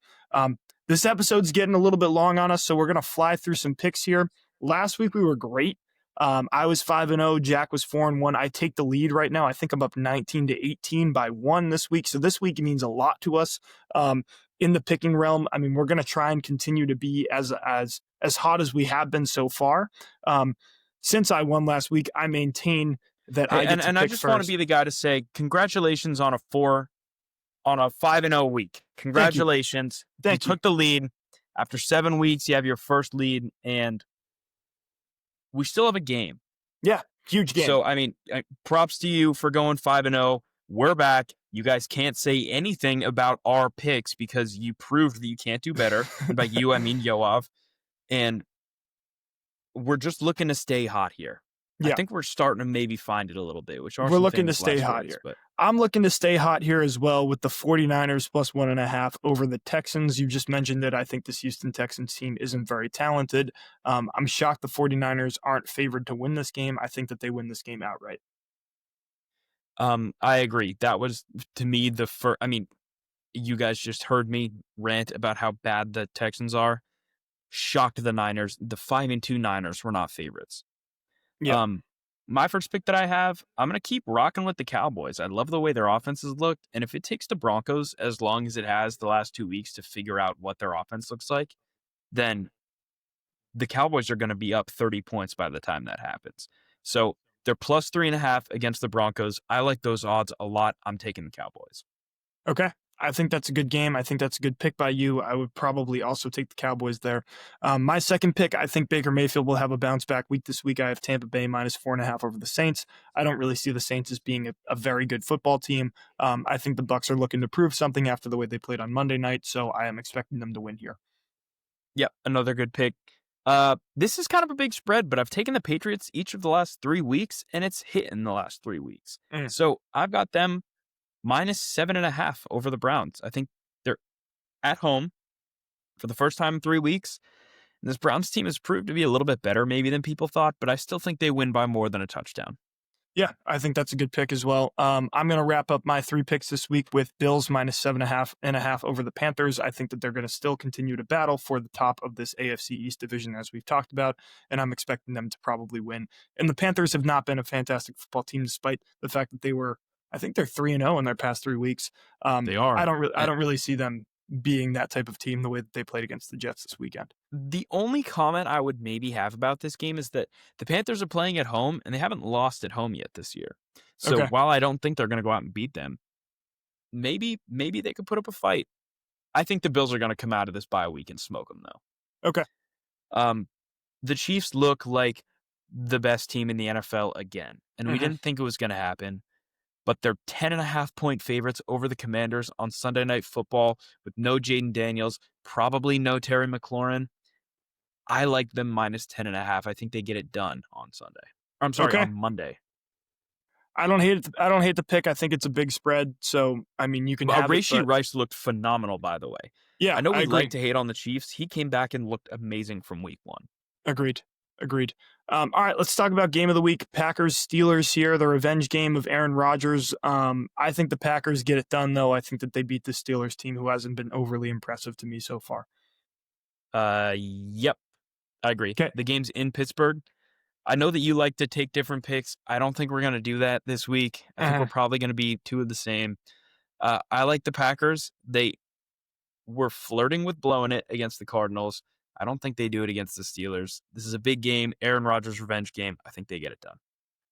This episode's getting a little bit long on us, so we're going to fly through some picks here. Last week we were great. I was 5-0. Jack was 4-1. I take the lead right now. I think I'm up 19-18 by 1 this week. So this week means a lot to us. In the picking realm, I mean, we're going to try and continue to be as hot as we have been so far. Since I won last week, I maintain that I get to pick I just first. want to be the guy to say congratulations on a 5-0 week. Congratulations. Thank you. Took the lead. After 7 weeks, you have your first lead, and we still have a game. Yeah, huge game. So, I mean, props to you for going 5-0. We're back. You guys can't say anything about our picks because you proved that you can't do better. And by you, I mean Yoav. And we're just looking to stay hot here. Yeah. I think we're starting to maybe find it a little bit, which are we're looking to stay hot here. But I'm looking to stay hot here as well with the 49ers plus 1.5 over the Texans. You just mentioned that I think this Houston Texans team isn't very talented. I'm shocked the 49ers aren't favored to win this game. I think that they win this game outright. I agree. That was, to me, the first. I mean, you guys just heard me rant about how bad the Texans are. Shocked the Niners. The 5-2 Niners were not favorites. Yeah. My first pick that I have, I'm going to keep rocking with the Cowboys. I love the way their offenses looked. And if it takes the Broncos as long as it has the last 2 weeks to figure out what their offense looks like, then the Cowboys are going to be up 30 points by the time that happens. So they're plus 3.5 against the Broncos. I like those odds a lot. I'm taking the Cowboys. Okay. I think that's a good game. I think that's a good pick by you. I would probably also take the Cowboys there. My second pick, I think Baker Mayfield will have a bounce back week this week. I have Tampa Bay minus 4.5 over the Saints. I don't really see the Saints as being a very good football team. I think the Bucs are looking to prove something after the way they played on Monday night, so I am expecting them to win here. Yep, another good pick. This is kind of a big spread, but I've taken the Patriots each of the last 3 weeks, and it's hit in the last 3 weeks. So I've got them minus 7.5 over the Browns. I think they're at home for the first time in 3 weeks. And this Browns team has proved to be a little bit better maybe than people thought, but I still think they win by more than a touchdown. Yeah, I think that's a good pick as well. I'm going to wrap up my 3 picks this week with Bills minus 7.5 over the Panthers. I think that they're going to still continue to battle for the top of this AFC East division, as we've talked about, and I'm expecting them to probably win. And the Panthers have not been a fantastic football team, despite the fact that I think they're 3-0 in their past 3 weeks. They are. I don't really see them being that type of team the way that they played against the Jets this weekend. The only comment I would maybe have about this game is that the Panthers are playing at home and they haven't lost at home yet this year. So while I don't think they're going to go out and beat them, maybe they could put up a fight. I think the Bills are going to come out of this bye week and smoke them though. Okay. The Chiefs look like the best team in the NFL again, and we didn't think it was going to happen. But they're 10.5-point favorites over the Commanders on Sunday Night Football with no Jaden Daniels, probably no Terry McLaurin. I like them minus 10.5. I think they get it done on Sunday. On Monday. I don't hate the pick. I think it's a big spread. So, I mean, you can have Rashee Rice looked phenomenal, by the way. Yeah, I know we agree. like to hate on the Chiefs. He came back and looked amazing from week 1. Agreed. All right, let's talk about game of the week. Packers, Steelers here, the revenge game of Aaron Rodgers. I think the Packers get it done, though. I think that they beat the Steelers team, who hasn't been overly impressive to me so far. Yep, I agree. Okay. The game's in Pittsburgh. I know that you like to take different picks. I don't think we're going to do that this week. I think we're probably going to be 2 of the same. I like the Packers. They were flirting with blowing it against the Cardinals. I don't think they do it against the Steelers. This is a big game, Aaron Rodgers' revenge game. I think they get it done.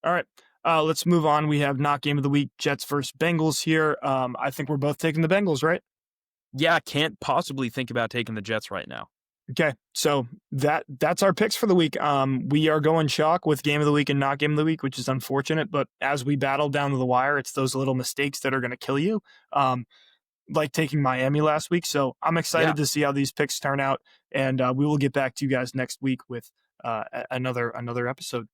All right, let's move on. We have not game of the week, Jets versus Bengals here. I think we're both taking the Bengals, right? Yeah, can't possibly think about taking the Jets right now. Okay, so that's our picks for the week. We are going chalk with game of the week and not game of the week, which is unfortunate. But as we battle down to the wire, it's those little mistakes that are going to kill you. Like taking Miami last week. So I'm excited to see how these picks turn out, and we will get back to you guys next week with another episode.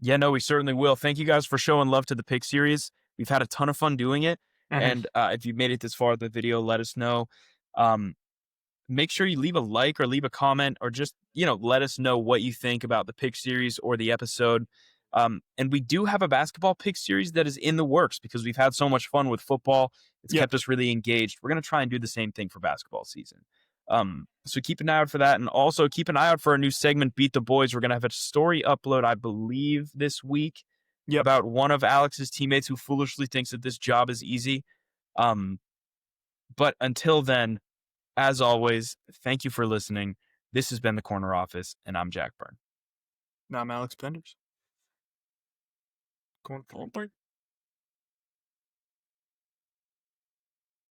Yeah, no, we certainly will. Thank you guys for showing love to the pick series. We've had a ton of fun doing it. Mm-hmm. And if you've made it this far in the video, let us know. Make sure you leave a like or leave a comment, or just, let us know what you think about the pick series or the episode. And we do have a basketball pick series that is in the works because we've had so much fun with football. It's kept us really engaged. We're going to try and do the same thing for basketball season. So keep an eye out for that. And also keep an eye out for our new segment, Beat the Boys. We're going to have a story upload, I believe, this week about one of Alex's teammates who foolishly thinks that this job is easy. But until then, as always, thank you for listening. This has been The Corner Office, and I'm Jack Byrne. And I'm Alex Penders.